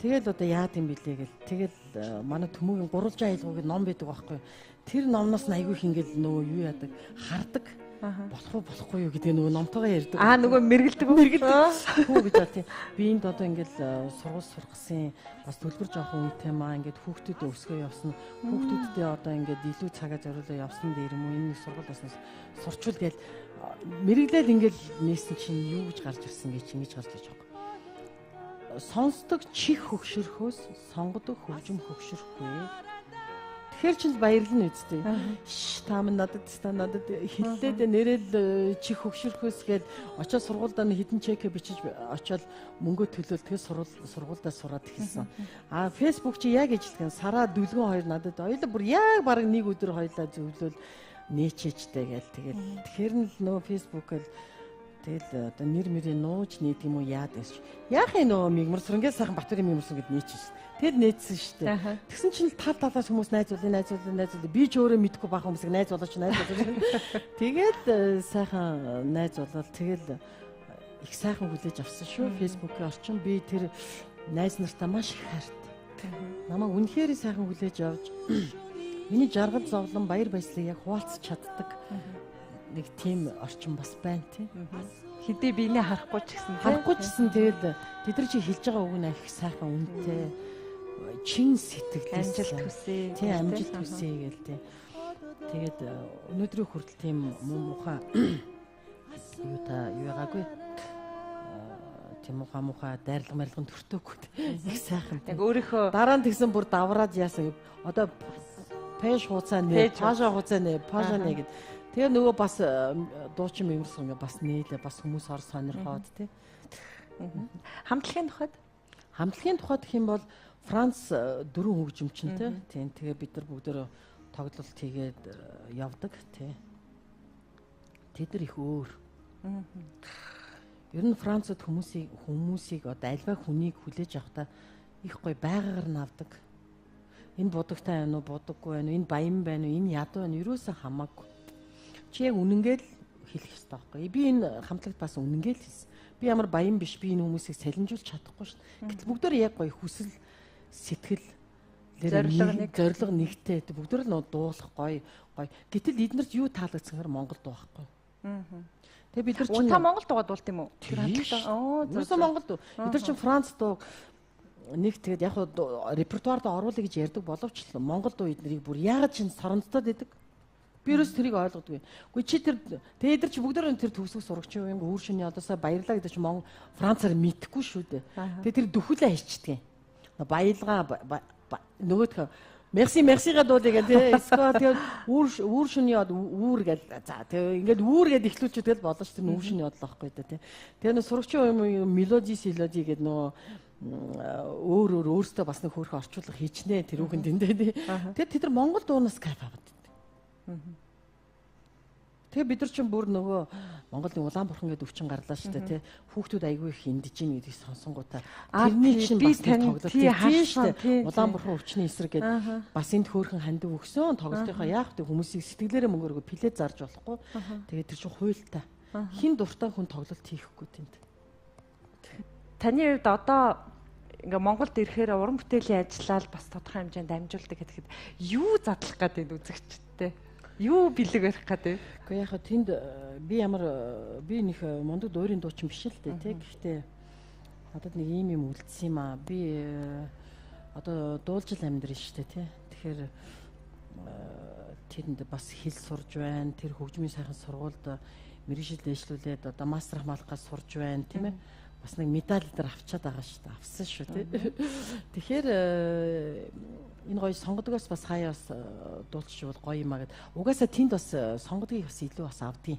Тэгээд одоо яад юм бэлээ гэл. Тэгээд манай төмөөгийн гурвалжаа айлгуу гэд ном байдаг байхгүй. Тэр номноос нь айгүй их ингээд нөгөө юу яадаг хардаг. Болохгүй юу гэдэг нөгөө номтойгоо ярьдаг. Нөгөө мэргэлдэг. Хөө гэж бат. Би энд одоо ингээд сургууль сурах гэсэн бас төлбөр жоохон үнэтэй маа ингээд хүүхдүүд өсгөө явсан. Хүүхдүүдтэй одоо ингээд илүү цагаа зориулаа явсан дээр юм уу энэ сургуулиас сурчвал гээл мэргэлэл ингээд нээсэн чинь юу гэж гарч ирсэн гэж ингэж гарч иж байгаа. Сонсдог чих хөгшөрхөөс сонгодог хөгжим хөгшөрөхгүй. Тэгэхээр ч баярлна үсттэй. Та минь надад хэллээд нэрэл чих хөгшөрхөөс гээд очоод сургуульдаа хідэн чек бичиж очоод мөнгө төлөөл тэгээ сургуульдаа сураад эхэлсэн. Фэйсбүүк чи яг ижилхэн сараа дүлгэн хоёр надад хоёул бүр яг баг нэг өдөр хоёлаа зөвлөөл нээчээжтэй гээл тэгээд тэгэхээр нь нөө фэйсбүүкээр тэгэл одоо нэр мөрийн нууж нээдэг юм уу яад гэж. Яах юм нөө Мягмарсүрэнгээс сайхан Батбарын Мягмарсүрэн гэд нээчихсэн. Тэгэд нээсэн шүү дээ. Тэгсэн чинь тал талаас хүмүүс найзуулаа. Би ч өөрөө мэдгүй бах хүмүүсийг найз болооч. Тэгээд сайхан найз болоод тэгэл их сайхан хүлээж авсан шүү. Фэйсбүүкийн орчин би тэр найз нартаа маш их хайртай. Намайг үнэхээр сайхан хүлээж авч миний жаргал зовлон баяр баясгалыг яг хуваалцах чаддаг. Нэг тийм орчин бас байна тий. Хэдий биенээ харахгүй ч гэсэн тэгэл тэд нар чи хэлж байгаа үг нь их сайхан үнэтэй чин сэтгэлээс амжилт хүсье. Тий амжилт хүсье гээл тий. Тэгээд өнөөдрийн хүртэл тийм муухай юу байгаагүй. Тийм муухай дайрлага марлгын төртөөгүй. Их сайхан. Яг өөрийнхөө дараа нь тэгсэн бүр давраад яасан. Одоо пэйж хуудасаа нэ, пажа хуудасаа нэ, пажа нэ гэд. Тэгээ нөгөө бас дуучин Мягмарсүрэн бас нээлээ бас хүмүүс ор сонирхоод тий. Хамтлагийн тухайд гэх юм бол Франц дөрвөн хөгжимчтэй тий. Тэгээ бид нар бүгдөө тоглолт хийгээд явдаг тий. Тэд нар их өөр. Ер нь Францад хүмүүсийг одоо альва хүнийг хүлээж авахдаа их гоё байгаагаар навдаг. Энэ будагтай байна уу, будаггүй байна уу, энэ баян байна уу, энэ ядуу байна уу, юусаа хамаагүй. Чи яг үнэнгээл хэлэх хэрэгтэй байхгүй. Би энэ хамтлагт бас үнэнгээл хэлсэн. Би ямар баян биш, би энэ хүмүүсийг салинжуулж чадахгүй шүү дээ. Гэтэл бүгдөө яг гоё хүсэл, сэтгэл, зориг нэгтэй. Бүгдөө л дуулах гоё. Гэтэл эднэрт юу таалагдсан гэхээр Монгол дуу байхгүй. Тэгээ бид нар чинь та Монгол дуугаа дуулт юм уу? Тэр хамтлагтаа. Юусан Монгол дуу. Бид нар чинь Франц дуу нэг тэгээд яг репертуард оруулъя гэж ярьдаг боловч Монгол дуу эднэрийг бүр яагаад чинь соронцдод идэг. Би ерөөс тэрийг ойлгодгүй. Үгүй чи тэр тэгээд чи бүгдөө тэр төгсгөх сурагч юм өөр шөнийн одоосаа баярлаа гэдэг чи Францаар мэдхгүй шүү дээ. Тэгээд тэр дөхүүлээ хийчдэг. Баялгаа нөгөөдхөө мерси гадуулъя гэдэг. Эсвэл тэгээд үүр шөнийн од үүр гэдэг. За тэгээд ингээд үүр гэдэг ихлүүлчих тэгэл болоо ш тэр үүр шөнийн од л байхгүй да тий. Тэгээд нөө сурагч юм мелоди гэдэг нөгөө өөртөө бас нэг хөөрхөн орчуулга хийчнэ тэр үгэнд энэ тий. Тэгээд тэд нар Монгол дуунаас кайф аваад. Тэгээ бид нар чинь бүр нөгөө Монголын Улаанбурхан гэдэг өвчин гарлаа шүү дээ тий. Хүүхдүүд айгүй их эндэж ийн гэдгийг сонсонгуудаа тэрний чинь бас тоглолт тийм шүү дээ. Улаанбурхан өвчний эсрэг гэдэг бас энд хөөрхөн хандив өгсөн тоглолтынхаа яах вэ хүмүүсийг сэтгэлээрээ мөнгөөргөө плед зарж болохгүй. Тэгээ тэр чинь хуйлтаа. Хин дуртай хүн тоглолт хийхгүй тэнд. Таны хувьд одоо ингээ Монголд ирэхээр уран бүтээлийн ажиллаад бас тодорхой хэмжээнд амжуулдаг гэхэд юу задлах гэдэг үзэгчтэй? Юу бэлэг барих гэдэг? Гэхдээ яг тэнд би нэг мундаг дуурийн дуучин биш л дээ тий. Гэхдээ надад нэг юм үлдсэн юм аа. Би одоо дуулжил амьдрын шүү дээ тий. Тэгэхээр тэнд бас хэл сурж байна. Тэр хөгжмийн сайхан сургуульд мэргэжил дэвшлүүлээд одоо мастер хамгаалахаас сурж байна тийм ээ. Бас нэг медаль дээр авчаад байгаа шүү дээ. Авсан шүү тий. Тэгэхээр энэ гоё сонгодгоос бас хаяа бас дуулчих бол гоё юм аа гэд. Угаасаа тэнд бас сонгодгийг бас илүү бас авдیں۔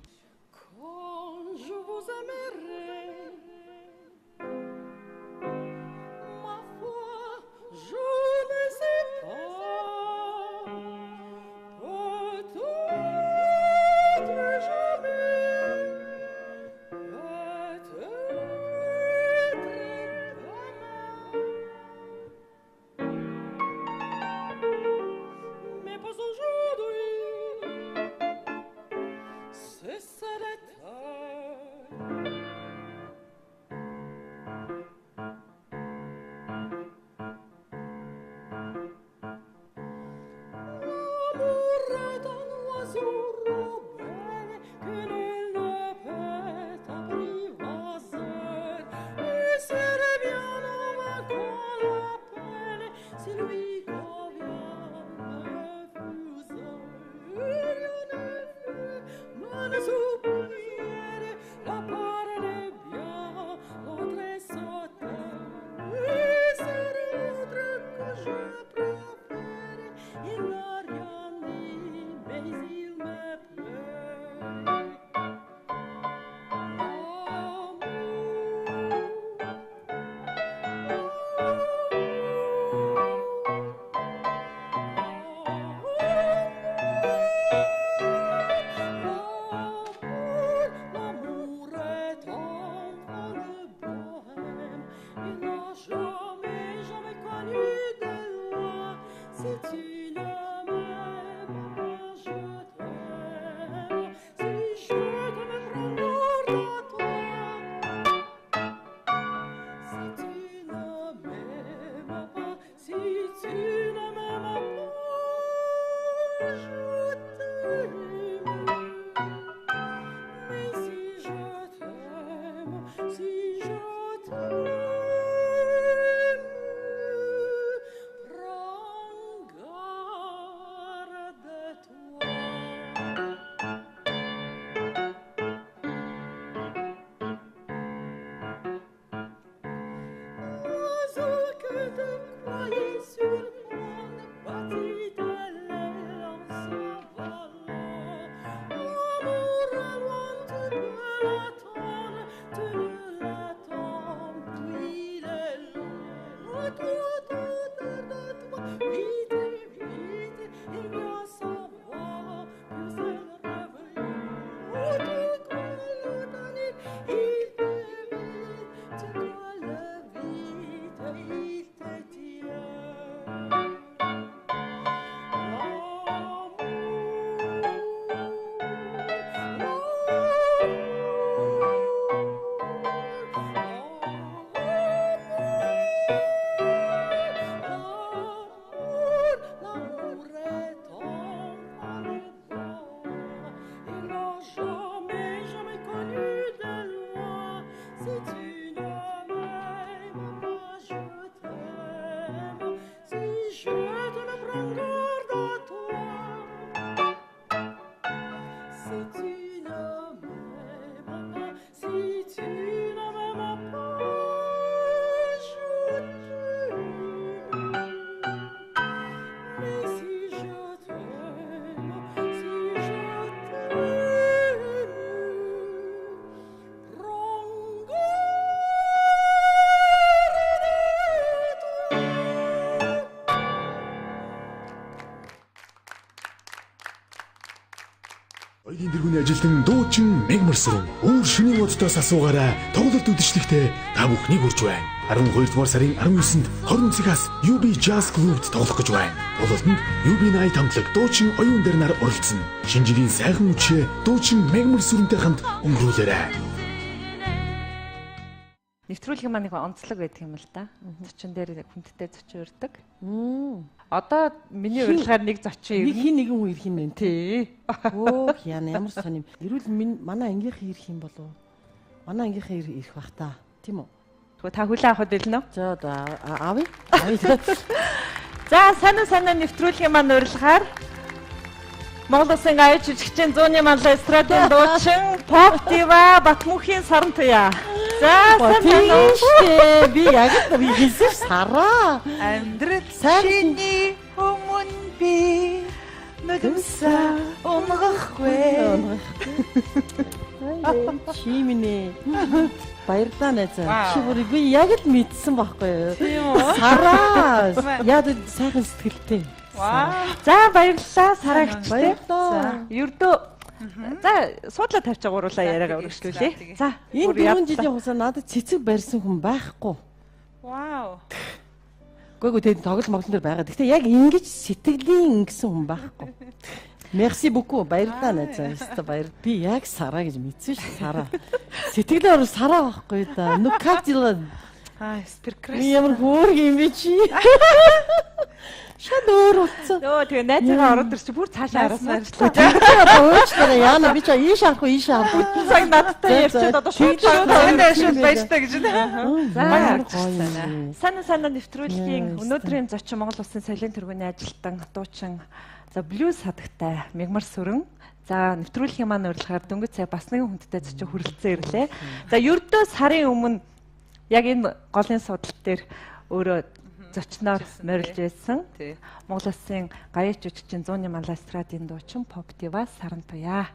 Эдийн тэргүүний ажилтан дуучин Мягмарсүрэн өөр шөнийн модтоос асуугаараа тоглолт үдшилтэхдээ та бүхнийг урьж байна. 12 дугаар сарын 19-нд 20 цагаас UB Jazz Club-д тоглох гэж байна. Тоглолтод UB Night хамтлаг дуучин оюун дээр нар оролцсон. Шинэ жилийн сайхан үдшээ дуучин Мягмарсүрэнтэй хамт өнгөрүүлээрэй. Нэвтрүүлгийн маань нэг онцлог байдаг юм л да. Зочин дээр хүндтэй зочин урьдаг. Одоо миний урилгаар нэг зочин нэг хин нэгэн хүн ирэх юм байна тий. Оо яна ямар сонирм. Ирүүл манай ангийнхаа ирэх юм болов уу? Манай ангийнхаа ирэх бах та. Тийм үү? Тэгвэл та хүлээн авах хэлнэ үү? За аавь. За сайн нэвтрүүлгийн маань урилгаар Монгол Улсын аяж жижигчэн зууны манлай эстрадын дуучин pop diva Батмүхийн саран туяа. За сайн би яг би хэлсэн сараа. Амьдрал чиний өмнө би нүдэмсаа унгахгүй. Чимнэ. Баярлалаа найзаа. Чи бүр би яг л мэдсэн байхгүй юу? Тийм үү? Сараа. Яг сайхан сэтгэлтэй. За баярлалаа сараа гिचтэй. Баярлалаа. Ердөө за суудлаа тавьж агууруулаа яриагаа өргөжлүүлээ. За энэ 4 жилийн хугацаанд надад цэцэг барьсан хүн байхгүй. Вау. Гүйгүй тэгээд тоглол моглон дээр байгаа. Гэхдээ яг ингэж сэтгэлийн ингэсэн хүн байхгүй. Merci beaucoup. Баярлалаа найзаа. Өстө баяр. Би яг сараа гэж мэдсэн шүү сараа. Сэтгэлээр бол сараа байхгүй да. Нүкатила. Прекрасно. Ямар хөөрг юм бэ чи? Шад өөр утсан. Нөө тэгээ найзгаа ороод ирчих бүр цаашаа араас ажиллаа. Өөчлөө яана би ч ийш авахгүй. Цаг надтай ярьчихэд одоо шууд шууд баяртай гэж нэ. За сайн нэвтрүүлгийн өнөөдрийн зочин Монгол Улсын соёлын тэргүүний ажилтан дуучин за блюз хадагтай Мягмарсүрэн. За нэвтрүүлгийн маань урилгаар дөнгөж сая бас нэгэн хүндтэй зочин хүрэлцэн ирлээ. За ердөө сарын өмнө яг энэ голын судалт дээр өөрөө зочноор морилж байсан. Монгол Улсын гаяч жижигчэн зууны манлай эстрадын дуучин pop diva саран туяа.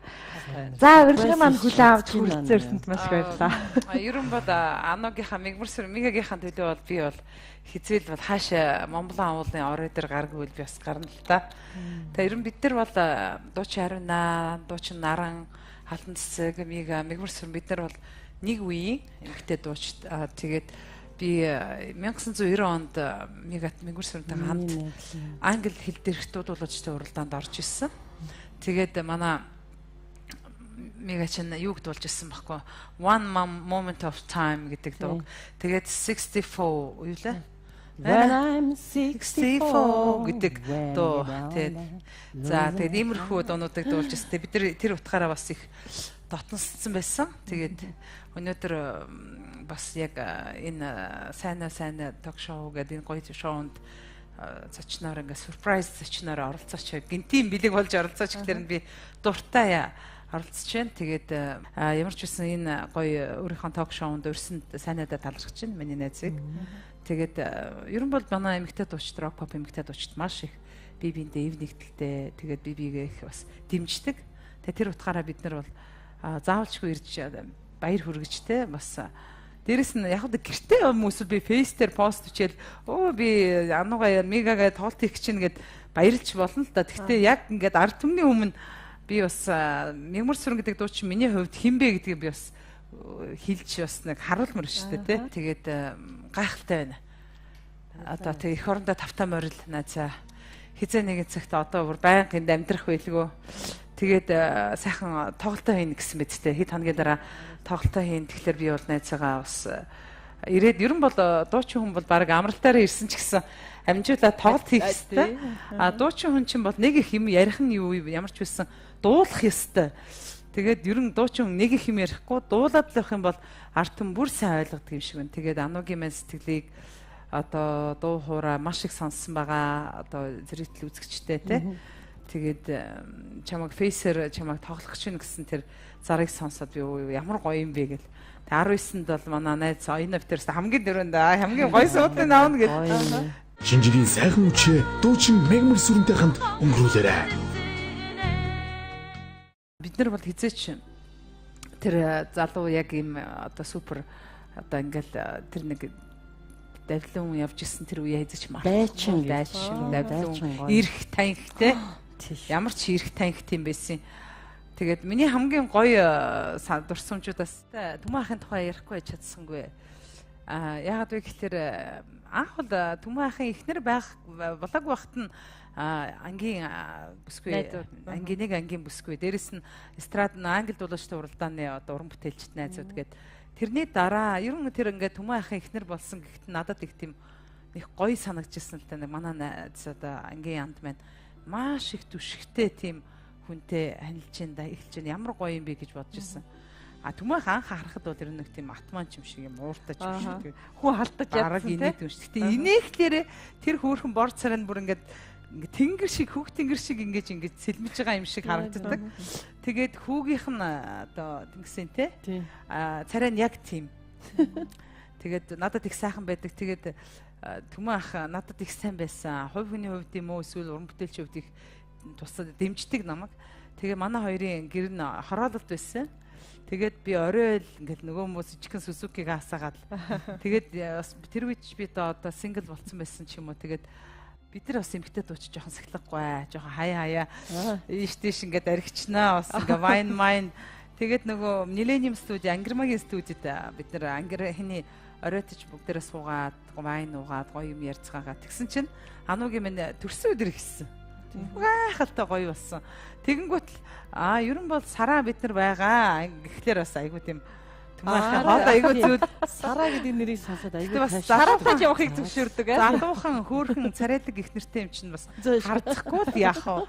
За урилгын маань хүлээн авч хүрэлцээрсэнд маш их баярлалаа. Ерөн бол Анугийнхаа Мягмарсүрэн-Myagmarsuren би бол хизээл бол хаашаа Монголын уулын орой дээр гаргүй би бас гарна л та. Тэгээ ерөн бид нар бол дуучин Ариуна, дуучин Наран, Халтан цэцэг, Мягмарсүрэн бид нар бол нэг үеийн эмэгтэй дууч тэгээд би 1990 онд Мягмарсүрэнтэй хамт англи хэл дээрх дуудуулагчтай уралдаанд орж ирсэн. Тэгээд манай Мягачин юу гэдүүлж ирсэн баггүй. One moment of time гэдэг дуу. Тэгээд 64 юу лээ? When I'm 64 гэдэг дуу. За тэгээд иймэрхүү дуунуудыг дуулж ирсэн. Бид тэр утгаараа бас их дотносцсон байсан. Тэгээд өнөөдөр бас яг энэ сайн ток шоу гэдэг энэ гоё шоунд зочноор ингээ surprise зочноор оролцооч гинтийн бэлэг болж оролцооч гэхээр би дуртай оролцож байна. Тэгээд ямар ч үсэн энэ гоё өөрийнхөө ток шоунд өрсөнд сайнадаа талархаж байна миний найзыг. Тэгээд ерөн бол манай эмэгтэй дуучид рок pop эмэгтэй дуучид маш их бие биендээ эв нэгдэлтэй тэгээд бие биегээ их бас дэмждэг. Тэгээд тэр утгаараа бид нар бол заавалчгүй ирж баяр хүргэжтэй бас дээрэс нь яг л гэртээ хүмүүс би фейстээр пост бичээл би Анугаа Мегагаа тоглолт хийх чинь гэд баярлж болно л да. Гэхдээ яг ингээд ард түмний өмнө би бас Мягмарсүрэн гэдэг дуучин миний хувьд хинбэ гэдгийг би бас хэлж бас нэг харуулмар шүү дээ тий. Тэгээд гайхалтай байна. Одоо тэг эх орондоо тавтаа морил наацаа хизээ нэгэн цагт одоо бүр байнгын амьдрах байлгүй. Тэгээд сайхан тоглолтоо хийнэ гэсэн мэт тий. Хэд хоногийн дараа тоглолтоо хийн. Тэгэхээр би бол найзаагаа бас ирээд ерөн бол дуучин хүн бол баг амралтаараа ирсэн ч гэсэн амжуулаад тоглолт хийх ёстой. Дуучин хүн чинь бол нэг их юм ярих нь юу ямар ч байсан дуулах ёстой. Тэгээд ерөн дуучин хүн нэг их юм ярихгүй дуулаад л явах юм бол ард түмэн бүр сайн ойлгодог юм шиг байна. Тэгээд Анугийн маань сэтгэлийг одоо дуу хуураа маш их сонссон байгаа. Одоо зрители үзэгчтэй тий. Тэгээд чамайг фейсер чамайг тоглох чинь гэсэн тэр зарыг сонсоод би ямар гоё юм бэ гэл. Тэгээ 19-нд бол манай найз Оёнов тэрс хамгийн дөрөнд хамгийн гоё суудлын аавна гэл. Шинэ жилийн сайхан үдшээ дуучин Мягмарсүрэнтэй хамт өнгөрүүлээрэй. Бид нар бол хизээч тэр залуу яг юм одоо супер одоо ингээл тэр нэг давлан явж исэн тэр үе хизээч мартах дайчин давлан ирэх танхтэй ямар ч ирэх танхт юм байсан. Тэгээд миний хамгийн гоё дурсамжуудаас Түмэн ахын тухай ярихгүй чадсангүй. Яагаад вэ гэхээр анх бол Түмэн ахын эхнэр болоог багт нь ангийн бүсгүй ангийн бүсгүй дээрэс нь эстрад англи дуулуучтай уралдааны одоо уран бүтээлчд найзууд гээд тэрний дараа ер нь тэр ингээд Түмэн ахын эхнэр болсон гэхдээ надад их тийм их гоё санагдчихсан л та манай найз одоо ангийн янд маань маш их түшигтэй тийм хүнтэй танилж ин да эхэлж ин ямар гоё юм бэ гэж бодож ирсэн. Түмэн анх харахад бол тэр нэг тийм атман юм шиг юм ууртаж юм шиг хүү халтаж ядсан тийм шүү. Гэтэ инээхлээр тэр хөөрхөн бор царайнд бүр ингээд тэнгэр шиг хүүг тэнгэр шиг ингэж сэлмэж байгаа юм шиг харагддаг. Тэгээд хүүгийнх нь одоо тэнгисийн те царай нь яг тийм. Тэгээд надад их сайхан байдаг. Тэгээд Түмэн ах надад их сайн байсан. Хувь хүний хувьд юм уу эсвэл уран бүтээлчийн хувьд их тусад дэмждэг намайг. Тэгээ манай хоёрын гэр нь хороололт байсан. Тэгээд би орой л ингээд нөгөө хүмүүс жижигхэн Сузукиг асаагаад тэгээд тэр үед би одоо сингл болцсон байсан ч юм уу. Тэгээд бид нар бас эмгтээ дууч жоохон сахилгагүй, жоохон хаяа ийш тийш ингээд аригчнаа бас ингээ вайн майн. Тэгээд нөгөө Millennium студи, Ангермагийн студид бид нар хиний оройтож бүгдээрээ суугаад, вайн уугаад, гоё юм ярьцгаагаа. Тэгсэн чинь Анугийн минь төрсөн өдөр ихсэн. Гайхалтай гоё болсон. Тэгэнгүүт ер нь бол сараа бид нар байгаа. Гэхдээ бас айгуу тийм Түмэн хаад айгуу зүйл сараа гэдэг нэрийг сонсоод айгуу бас сараатаж явахыг зөвшөөрдөг. Залуухан хөөрхөн царайдаг их нэртэй юм чинь бас харцахгүй л яах вэ?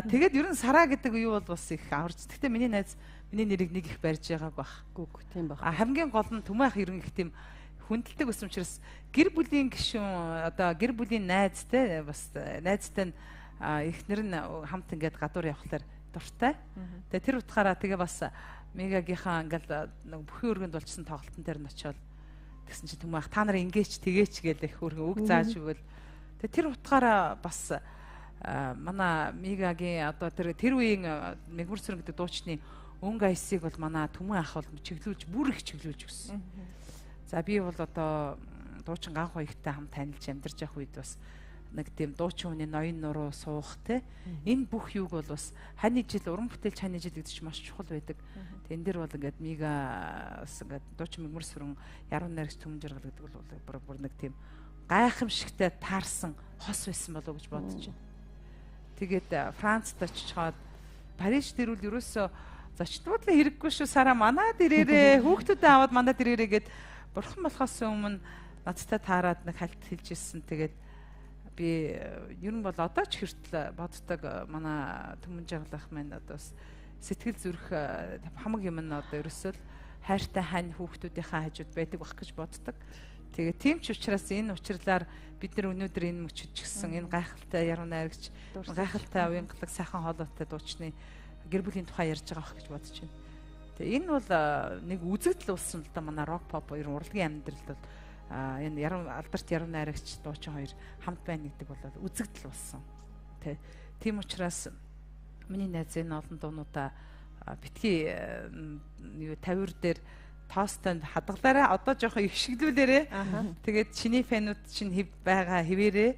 Тэгээд ер нь сараа гэдэг юу бол бас их аварч. Гэхдээ миний найз миний нэрийг нэг их барьж байгааг байхгүй. Тийм баг. Хамгийн гол нь Түмэн ах ер нь их тийм хүндэлдэг байсан учраас гэр бүлийн гишүүн одоо гэр бүлийн найз те бас найзтай нь эхнэр нь хамт ингээд гадуур явхлаар дуртай. Тэгээ тэр утгаараа тэгээ бас Мегагийнхаа ингээд нэг бүхий өргөнд болчихсон тоглолтын дээр нь очиод тэгсэн чинь Түмэн ах та нар ингээч тэгээч гээл их хөргөн үг зааж өгөөл. Тэгээ тэр утгаараа бас манай Мегагийн одоо тэр үеийн Мягмарсүрэн гэдэг дуучны өнгө айсыг бол манай Түмэн ах бол чиглүүлж бүр их чиглүүлж өгсөн. За би бол одоо дуучин ганх хоёртай хамт танилж амьдарч явах үед бас нэг тийм дуучин хүний ноён нуруу суух те энэ бүх юуг бол бас хань жил уран бүтээлч хань жил гэдэг чинь маш чухал байдаг. Тэн дээр бол ингээд Мигаас ингээд дуучин Мягмарсүрэн яруу найрагч Түмэн жаргал гэдэг бол бүр нэг тийм гайхамшигтай таарсан хос байсан болов уу гэж бодож байна. Тэгээд Францд очичоод Париж дээр үл ерөөсөө зочдлуулаа хэрэггүй шүү сараа манад ирээрээ хүүхдүүдээ аваад манад ирээрээ гэд бурхан болохоос өмнө надтай таарад нэг хальт хэлж ирсэн. Тэгээд би ер нь бол одоо ч хүртэл боддог манай Түмэн жаргал ах маань одоо сэтгэл зүрх хамаг юм нь одоо ерөөсөө хайртай хань хүүхдүүдийнхаа хажууд байдаг байх гэж боддог. Тэгээ тийм ч учраас энэ учирлаар бид нар өнөөдөр энэ мөчөж гисэн энэ гайхалтай яруу найрагч гайхалтай уянгалаг сайхан хоолойтой дуучны гэр бүлийн тухай ярьж байгаа байх гэж бодож байна. Тэгээ энэ бол нэг үзэгдэл болсон л да манай рок pop хоёр урлагийн амьдралд бол энэ алдарт яруу найрагч дуучин хоёр хамт байна гэдэг бол үзэгдэл болсон. Тийм учраас миний найз энэ олон дуунуудаа битгий тавир дээр тоостанд хадгалаарай. Одоо жоохон их шиглүүлээрэ. Тэгээд чиний фэнүүд чинь байгаа хэвээрээ.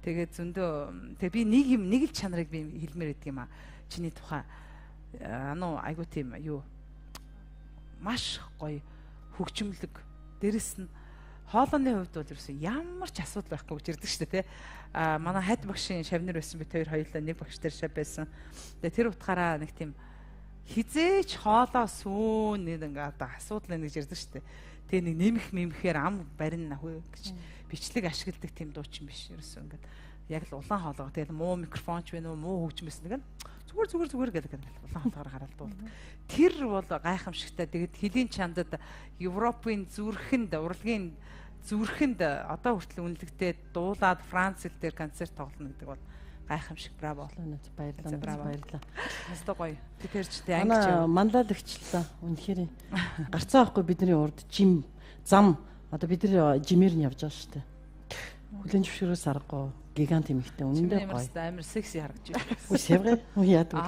Тэгээд зөндөө би нэг л чанарыг би хэлмээр байдаг юм а. Чиний тухай Ану айгуу тийм юу маш гоё хөгжмөлөг. Дэрэс нь хоолойны хувьд бол ерөөсөн ямар ч асуудал байхгүй гэж ирдэг шүү дээ тий. Манай хайд багшийн шавнар байсан бид хоёулаа нэг багш дээр шав байсан. Тэгээ тэр утгаараа нэг тийм хизээч хоолоо сүүн нэг одоо асуудал нэг ирдэг шүү дээ. Тэгээ нэг нэмэхээр ам барина хөө гэж бичлэг ашигладаг тийм дуучин биш ерөөсөн ингээд яг л улаан хоолоо. Тэгээ муу микрофонч вэ нөө муу хөгжим байсан нэг нь зүгээр гэдэг улаан хоолоор хараад дуулдаг. Тэр бол гайхамшигтай. Тэгээд хөлийн чандад Европын зүрхэнд урлагийн зүрхэнд одоо хүртэл үнэлэгдээ дуулаад Франц хэл дээр концерт тоглоно гэдэг бол гайхамшиг. Браво. Баярлалаа. Настаа гоё. Тэрчтэй ангич. Манлайлагчлаа. Үнэхээр гарцаа авахгүй бидний урд жим зам одоо бид нар жимээр нь явж байгаа шүү дээ. Хүлэн зөвшөөрөөс аргагүй гигант эмэгтэй үнэндээ гоё. Амар секси харагдаж байна. Үгүй сэвгэй. Яадаг.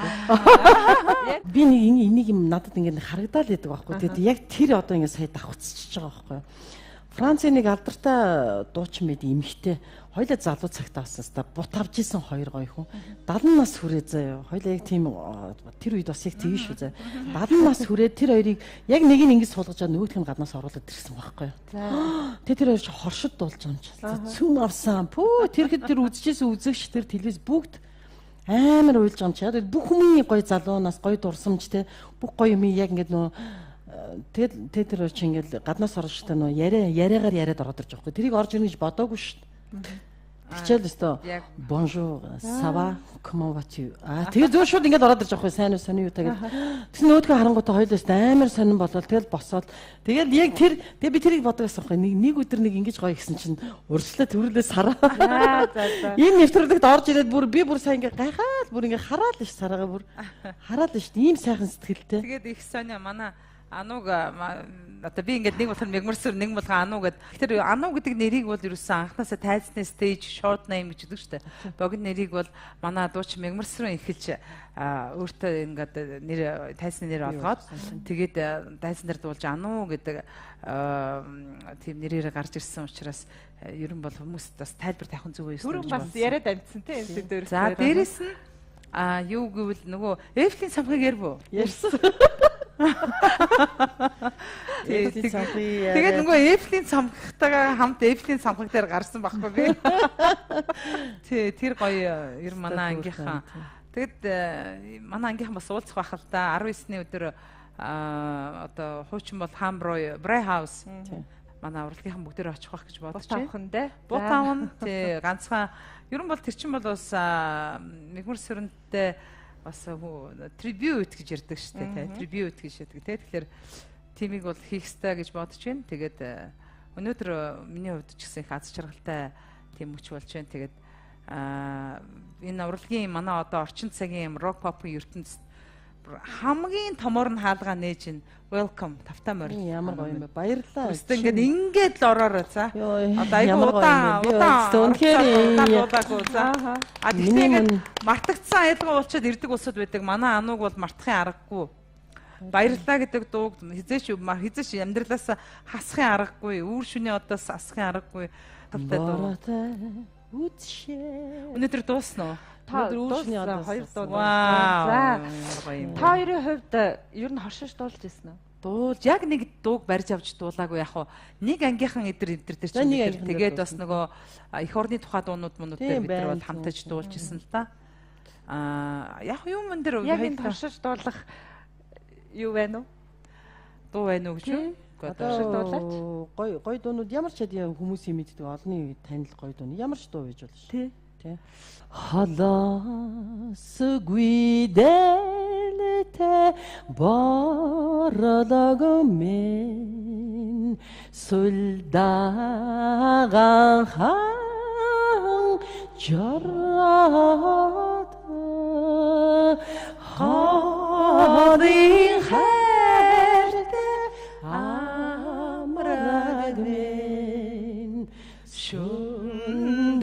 Би нэг юм надад ингээд харагдаад байдаг байхгүй. Тэгээд яг тэр одоо ингээд сая давхцчихж байгаа байхгүй. Францын нэг алдартай дуучин мэд эмэгтэй хоёлаа залуу цагтаа басна бут авж исэн хоёр гоё хүн 70 нас хүрээ заяа хоёлаа яг тийм тэр үед бас яг тийм шүү заяа 70 нас хүрээ тэр хоёрыг яг нэг нь ингэж суулгаж байгаа нөгөөх нь гаднаас оруулаад ирсэн байхгүй. Тэр хоёр ч хоршид дуулж байгаа юм чи. Цүм авсан. Пүү тэрхэд тэр үзчихсэн үзэгч тэр телевиз бүгд амар уйлж байгаа юм чи. Бүх хүмүүс гоё залуунаас гоё дурсамж те бүх гоё юм яг ингэж нөө тэр чи ингээл гаднаас орж та нөө яриагаар яриад ороод ирж байгаа хгүй. Тэрийг орж ирнэ гэж бодоогүй шүү дээ. Тэгчээл өстөө bonjour ça va comment vas-tu тэгээ зөв шууд ингээд ороод ирж байгаа хгүй. Сайн уу сони юу тэгээд тэгс нөөдгөө харангуйтай хоёулаас амар сонирн болол тэгэл босоод тэгэл яг тэр тэгээ би тэрийг бодоогоос хгүй. Нэг өдөр нэг ингэж гоё гисэн чинь өрслөө төрөлөө сараа. Ийм нэвтрүүлэгт орж ирээд би бүр сайн ингээд гайхаад бүр ингээд хараад л ш сараагаа бүр хараад л ш ийм сайхан сэтгэлтэй. Тэгээд их сони манай Ануг одоо би ингээд нэг болохоор Мягмарсүрэн нэг болохоор Ану гэдэг. Тэгэхээр Ану гэдэг нэрийг бол ерөөсөн анхнаасаа тайзны stage short name гэж өгдөг шүү дээ. Богино нэрийг бол манай дуучин Мягмарсүрэн эхэлж өөртөө ингээд нэр тайзны нэр олгоод тэгээд тайзан дээр дуулж Ану гэдэг тийм нэрээр гарч ирсэн учраас ер нь бол хүмүүст бас тайлбар тавих зүг байсан. Түрүүн бас яриад амьдсан тийм энэ дээр. За дээрэс нь юу гэвэл нөгөө Эфлийн самхыг ярив уу? Ярьсан. Тэгээд нөгөө Эфлийн цамхтайгаа хамт Эфлийн цамхаг дээр гарсан байхгүй би. Тэр гоё ер манай ангийнхан. Тэгэд манай ангийнхан бас уулзах байх л да. 19-ний өдөр одоо хуучин бол Хамброй Брайхаус манай урлагийнхан бүгдээр очих байх гэж бодож байна. Бутаун тий ганцхан ер нь бол тэр чинь бол бас Мягмарсүрэнтэй бас tribute гэж ярьдаг шүү дээ. Tribute гэж ярьдаг тий. Тэгэхээр тимийг бол хийх ёстой гэж бодож байна. Тэгээд өнөөдөр миний хувьд ч гэсэн их аз жаргалтай тийм мөч болж байна. Тэгээд энэ урлагийн манай одоо орчин цагийн рок попын ертөнцид хамгийн томор нь хаалгаа нээж ин welcome тавтай морил ямар гоё юм бэ баярлалаа. Үстэ ингээд л ороорой за. Одоо айгу удаан үнэхээр за. Тэгээд мартагдсан айлгын уулчаад ирдэг улсууд байдаг. Манай Ануг бол мартахын аргагүй. Баярлалаа гэдэг дууг хизээч амьдралаас хасахын аргагүй. Үүр шүний одоос асахын аргагүй. Тавтай дуу. Өнөөдөр дуусна уу? Дуучин хоёр дуу. За. Та хоёрын хувьд ер нь хоршиж дуулж ирсэн үү? Дуулж яг нэг дууг барьж авч дуулаагүй яг хуу нэг ангийнхан эдэр дээр чинь тэгээд бас нөгөө эх орны тухай дуунууд дээр бид нар бол хамтаж дуулж ирсэн л да. Яг юм энэ яг энэ хоршиж дуулах юу вэ нүү? Дуу байна уу гэж юу? Хоршиж дуулаач. Гоё дуунууд ямар ч хэдийн хүмүүсийн мэддэг олонний танил гоё дуу. Ямар ч дуу байж болно шүү. Тий. Халаас гүйдэлтэй борлого мен сүлдаган хан жарад харин хайртай амраг мен шүндöge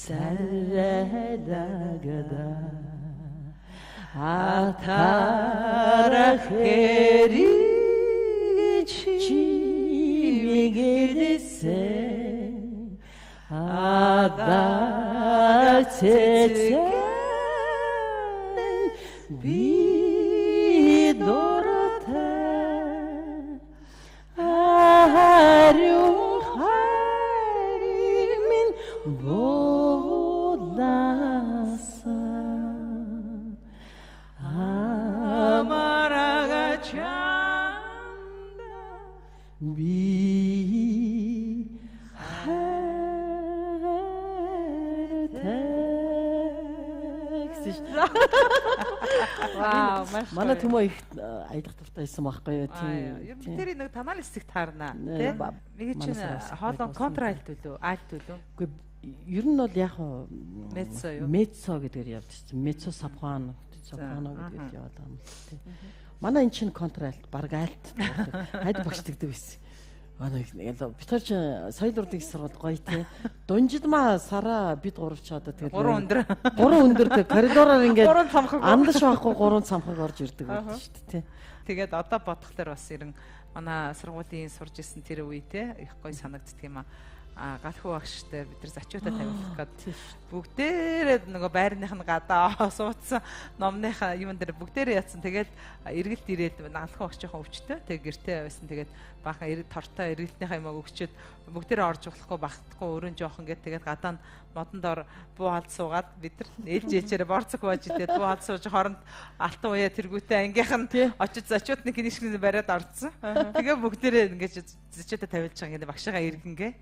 Sarada Ataraheri çimigedese Adateten bidorate Arun harimin Вау, маш манай түмөө их аялах дуртай байсан байхгүй юу тийм. Тэр нэг танаа л хэсэг таарна тий. Миги чинь хоолон контральт үлээ, альт үлээ. Үгүй ер нь бол яг мецо юу? Мецо гэдгээр явдаг чинь. Мецо сопрано гэдгээр яваад байгаа юм л тий. Манай эн чинь контральт, баг альт. Хайд багшдагдаг байсан. Бид хоёр ч соёл урлагийн сургууль гоё тий. Дунжидмаа сараа бид гурав ч одоо тэгээд 3 өндөр коридороор ингээд андаш байхгүй 3 цамхаг орж ирдэг байдаг шүү дээ тий. Тэгээд одоо бодхолоор бас ерэн манай сургуулийн сурж исэн тэр үедээ их гоё санагддаг юм аа. Галхуу багштай бид нар зочиотоо тавиулах гээд бүгдээрээ нөгөө байрных нь гадаа суудсан номныхаа юун дээр бүгдээрээ ятсан. Тэгээд эргэлт ирээд галхуу багш жоохон өвчтөө. Тэгээд гэртээ байсан. Тэгээд баахан тортой эргэлтнийхаа юмаа өгчөөд бүгдээрээ орж болохгүй багтахгүй өрөн жоохон гээд тэгээд гадаа нь модон дор буу халд суугаад бид нар ээлж ээлжээрээ борцог байж идээд буу халд сууж хооронд алтан уяа тэргүүтээ ангийнх нь очиж зочиотны гиншгний бариад орцсон. Тэгээ бүгдээрээ ингэж зочиотоо тавиулж байгаа ингээд багшигаа иргэнгээ.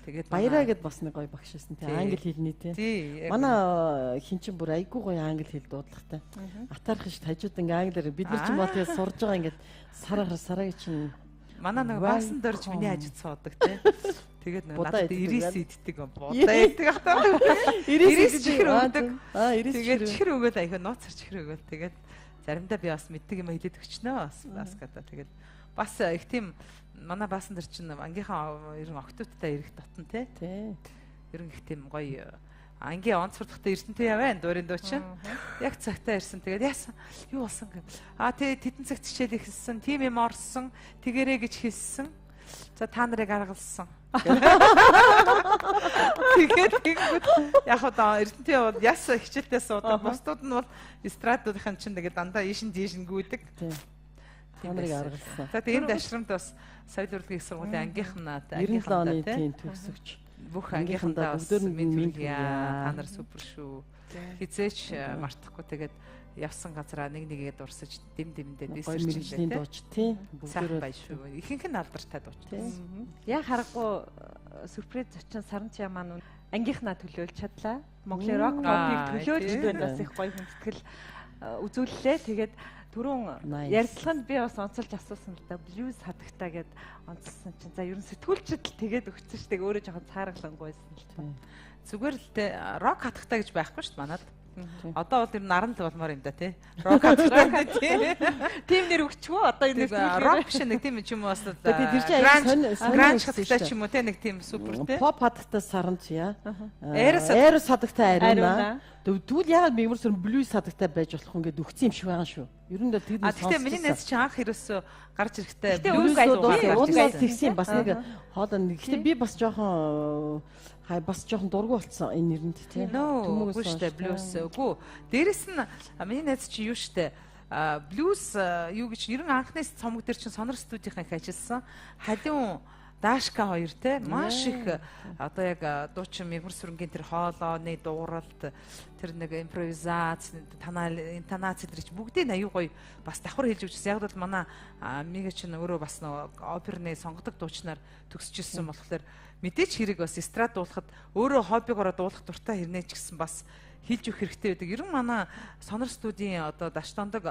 Тэгээд баяраа гэд бас нэг гоё багш байсан тий англи хэлний тий. Манай хинчин бүр айгүй гоё англи хэл дуудлагатай. Атаарх ш тажууд ингээ англиар бид нар ч юм бол тэгээ сурж байгаа ингээд сараа чинь манай нэг баасан дөрж миний ажид суудаг тий. Тэгээд надад 90 иддэг бодоо иддэг хата. 90 чихэр өгдөг. Тэгээд чихэр өгöd аяха нууцар чихэр өгöd. Тэгээд заримдаа би бас мэддэг юм хэлээд өгчнөө бас гадаа. Тэгээд бас их тийм манай баасан дэр чинь ангийнхаа ерөн октодтой ирэх дотн тий. Ерөн их тийм гоё ангийн онцордохтой эрдэнтэй яваа дуурин дуучин. Яг цагтаа ирсэн. Тэгээд яасан юу болсон гэв. Тэдэн цагт хичээл ихсэн. Тим юм орсон. Тэгэрээ гэж хэлсэн. За та нарыг аргалсан. Тэгээд яг одоо эрдэнтэй бол яасан хичээлдээ суудаг. Бусдууд нь бол эстрадуудын чинь тэгээд дандаа ийшин дийшин гүйдэг. Та нарыг аргалсан. За тэгээд энэ дашрамд бас соёл урлагийн сургуулийн ангийнхнаа тийм төгсөгч бүх ангийнхандаа бүгдөө та нар супер шүү. Хизээч мартахгүй тэгээд явсан газараа нэгээд урсаж дэмдэмдээ дисэрчилээ дууч тий бүгдөө бай шүү. Ихэнх нь алдартай дууч. Яг харахгүй сүрприз зочин Саранчаа маань ангийнхнаа төлөөлж чадлаа. Монголын рок попыг төлөөлж байна бас их гоё хүндэтгэл үзүүллээ. Тэгээд түрүүн ярилцлаганд би бас онцолж асуусан л да блюз хадагтаа гэд онцлсан чинь за ерөн сэтгүүлчд л тэгээд өгсөн шүү дээ өөрөө жоохон цааргалангүй байсан л та. Зүгээр л те рок хадагтаа гэж байхгүй шүү дээ манад. Одоо бол ер нь наран л болмоор юм да тий. Рок хадагтаа тий. Тим нэр өгчвөө одоо энэ рок биш нэг тийм юм уу бас гранж хадагтаа ч юм уу тий нэг тийм супер тий. Поп хадагтаа Саранч яа. Эрос хадагтаа Ариуна. Тэгвэл яагаад Мягмарсүрэн блюз хадагтай байж болох юм гээд өгсөн юм шиг байгаа шүү. Ер нь тэр нэг сонсон. Миний найз чи анх ерөөсөө гарч ирэхдээ блюз уугаад тэгсэн бас нэг хоолой нэг. Гэтэ би бас жоохон дургу болцсон энэ нэрэнд тий. Үгүй штэ блюз. Үгүй. Дээрэс нь миний найз чи юу штэ блюз юу гэж ерөн анхны цомог дээр чин сонор студийн их ажилласан. Халиун Дашка хоёр те маш их одоо яг дуучин Мягмарсүрэнгийн тэр хоолойны дууралт тэр нэг импровизац интонаци төрч бүгдийг аюу гоё бас давхар хэлж өгсөн. Яг бол манай Мига чинь өөрөө бас нэг оперны сонгодог дуучнаар төгсөжсэн болохоор мэдээч хэрэг бас эстрад дуулахад өөрөө хоббигоороо дуулах дуртай хэрнээ ч гэсэн бас хэлж өгөх хэрэгтэй байдаг. Ерөн манай сонор студийн одоо даштондог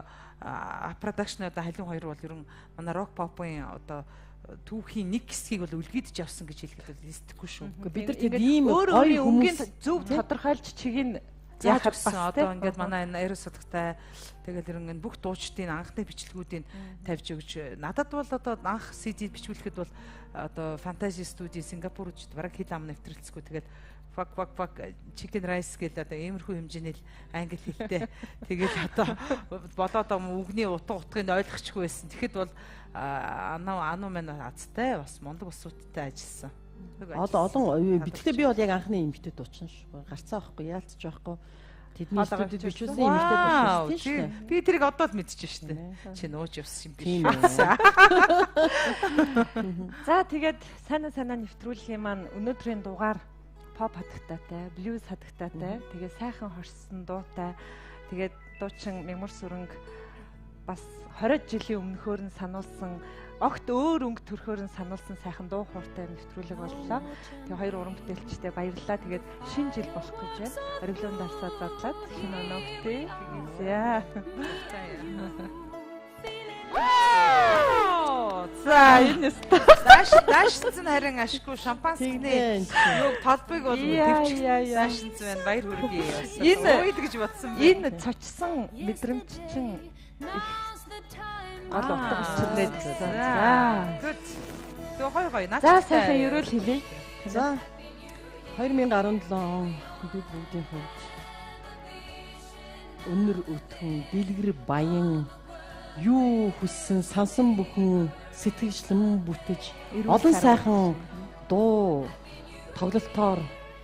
продакшн одоо халиун хоёр бол ерөн манай рок попын одоо түүхийн нэг хэсгийг бол үлгэдэж явсан гэж хэлэхэд бол нэстэхгүй шүү. Бид нар тийм ийм өөрөө өнгийн зөв тодорхойлж чигийг яаж авсан одоо ингээд манай энэ Эрос содогтай тэгэл ерөн бүх дуучдын анхны бичлэгүүдийг тавьж өгч надад бол одоо анх CD бичүүлэхэд бол одоо Fantasy Studio Сингапурд бараг хил ам нэвтрэлцгүй тэгээд фак chicken rice гэдэг одоо иймэрхүү хэмжээний англи хэлтэй тэгээд одоо болоод үгний утга утгыг ойлгочихгүй байсан. Тэгэхэд бол Ану мэн азтай бас мундаг усуудтай ажилласан. Олон битлээ би бол яг анхны эмэгтэй дуучин шүү. Гарцаа байхгүй, яалтч байхгүй. Тэдний студид бичүүлсэн эмэгтэй дуучин шүү. Би тэрийг одоо л мэдчихэж штэ. Чи нууж явсан юм биш. За тэгээд санаа нэвтрүүлгийн маань өнөөдрийн дугаар поп хадагтаатай, блюз хадагтаатай, тэгээд сайхан хорсон дуутай, тэгээд дуучин Мягмарсүрэн бас 20 жилийн өмнөхөр нь сануулсан огт өөр өнгө төрхөөр нь сануулсан сайхан дуу хууртай нэвтрүүлэг боллоо. Тэгээ хоёр уран бүтээлчтэй баярлалаа. Тэгээд шинэ жил болох гэж байна. Оргилуун дарсаа задлаад шинэ өнөөгтэй. За. За энэ даашсан харин ашгүй шампанскны юу толбыг бол төвч даашсан байна. Баяр хүргэе. Энэ гэж бодсон бэ. Энэ цочсон мэдрэмж чинь гол утга учирнээ гэсэн. За. Тэг гоё наач. За сайхан ерөөл хэлье. За 2017 он бүгдийн хувьд өнөр өтгөн дэлгэр баян юу хүссэн сансан бүхэн сэтгэгчлэн бүтэж олон сайхан дуу тоглолтоор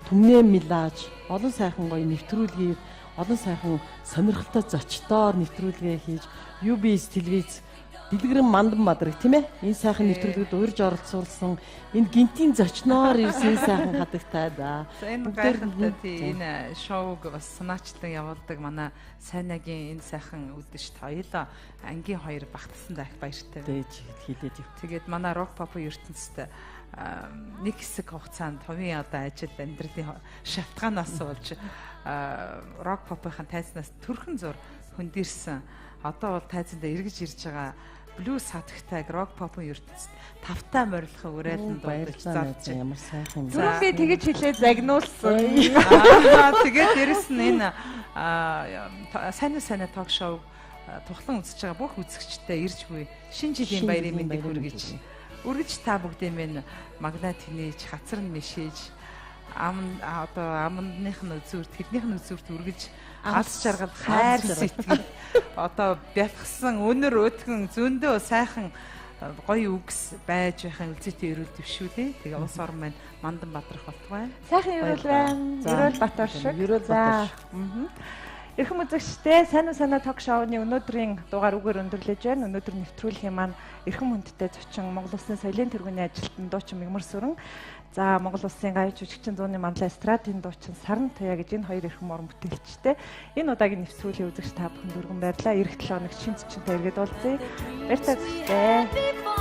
түмнээ милааж олон сайхан гоё нэвтрүүлгийг олон сайхан сонирхолтой зочдоор нэвтрүүлгээ хийж UBS телевиз Дэлгэрэн Мандан Бадраг тийм ээ энэ сайхан нэвтрүүлэгт урьж оролцуулсан энэ гинтийн зочноор ирсэн сайхан хадагтай да. Энэ гайхалтай энэ шоуг бас санаачлан явуулдаг манай сайнагийн энэ сайхан үдэш хоёулаа ангийн хоёр багтсан даа их баяртай. Дээж хийлээд юу. Тэгээд манай рок pop ертөнцид нэг хэсэг хугацаанд хувийн одоо ажил амьдралын шалтгаанаас болж рок pop-ын тайзнаас төрхөн зур хөндөрсөн. Одоо бол тайзанда эргэж ирж байгаа блюз хатагтай рок pop-ын ертөнцид тавтай морилхон уриалан дуудаж заавч ямар сайхан юм. Түрүүн би тэгэж хэлээд загнуулсан. Тэгээд дээрэс нь энэ сайн ток шоу тухлан үзэж байгаа бүх үзэгчтэй ирж буй шинэ жилийн баярын мэндийг үргэж та бүгдийн минь магнат тэнэж хацар нь мишээж амных нь үзүүрт тэднийх нь үзүүрт үргэж алс жаргал хайр сэтгэл одоо бялхсан өнөр өтгөн зөндөө сайхан гоё үгс байж байхын үлзийтэй өрөөл төвшүүлээ. Тэгээ улс орн маань Мандан Бадрах болтугай. Сайхан өрөөл байна. Өрөөл Батар шиг. За. Эрхэм үзэгчдээ сайн ток шоуны өнөөдрийн дугаар үгээр өндөрлөж байна. Өнөөдөр нэвтрүүлгийн маань эрхэм хүндтэй зочин Монгол Улсын соёлын тэргүүний ажилтан дуучин Мягмарсүрэн. За Монгол Улсын гавьч жүжигчин зууны манлай эстрадын дуучин Саран Туяа гэж энэ хоёр эрхэм уран бүтээлчтэй энэ удаагийн нэвтрүүлгийн үзэгч та бүхэнд өргөн баярлалаа. Эх 7 хоногт шинэ зочинтой иргэд уулзъя. Баяр таа.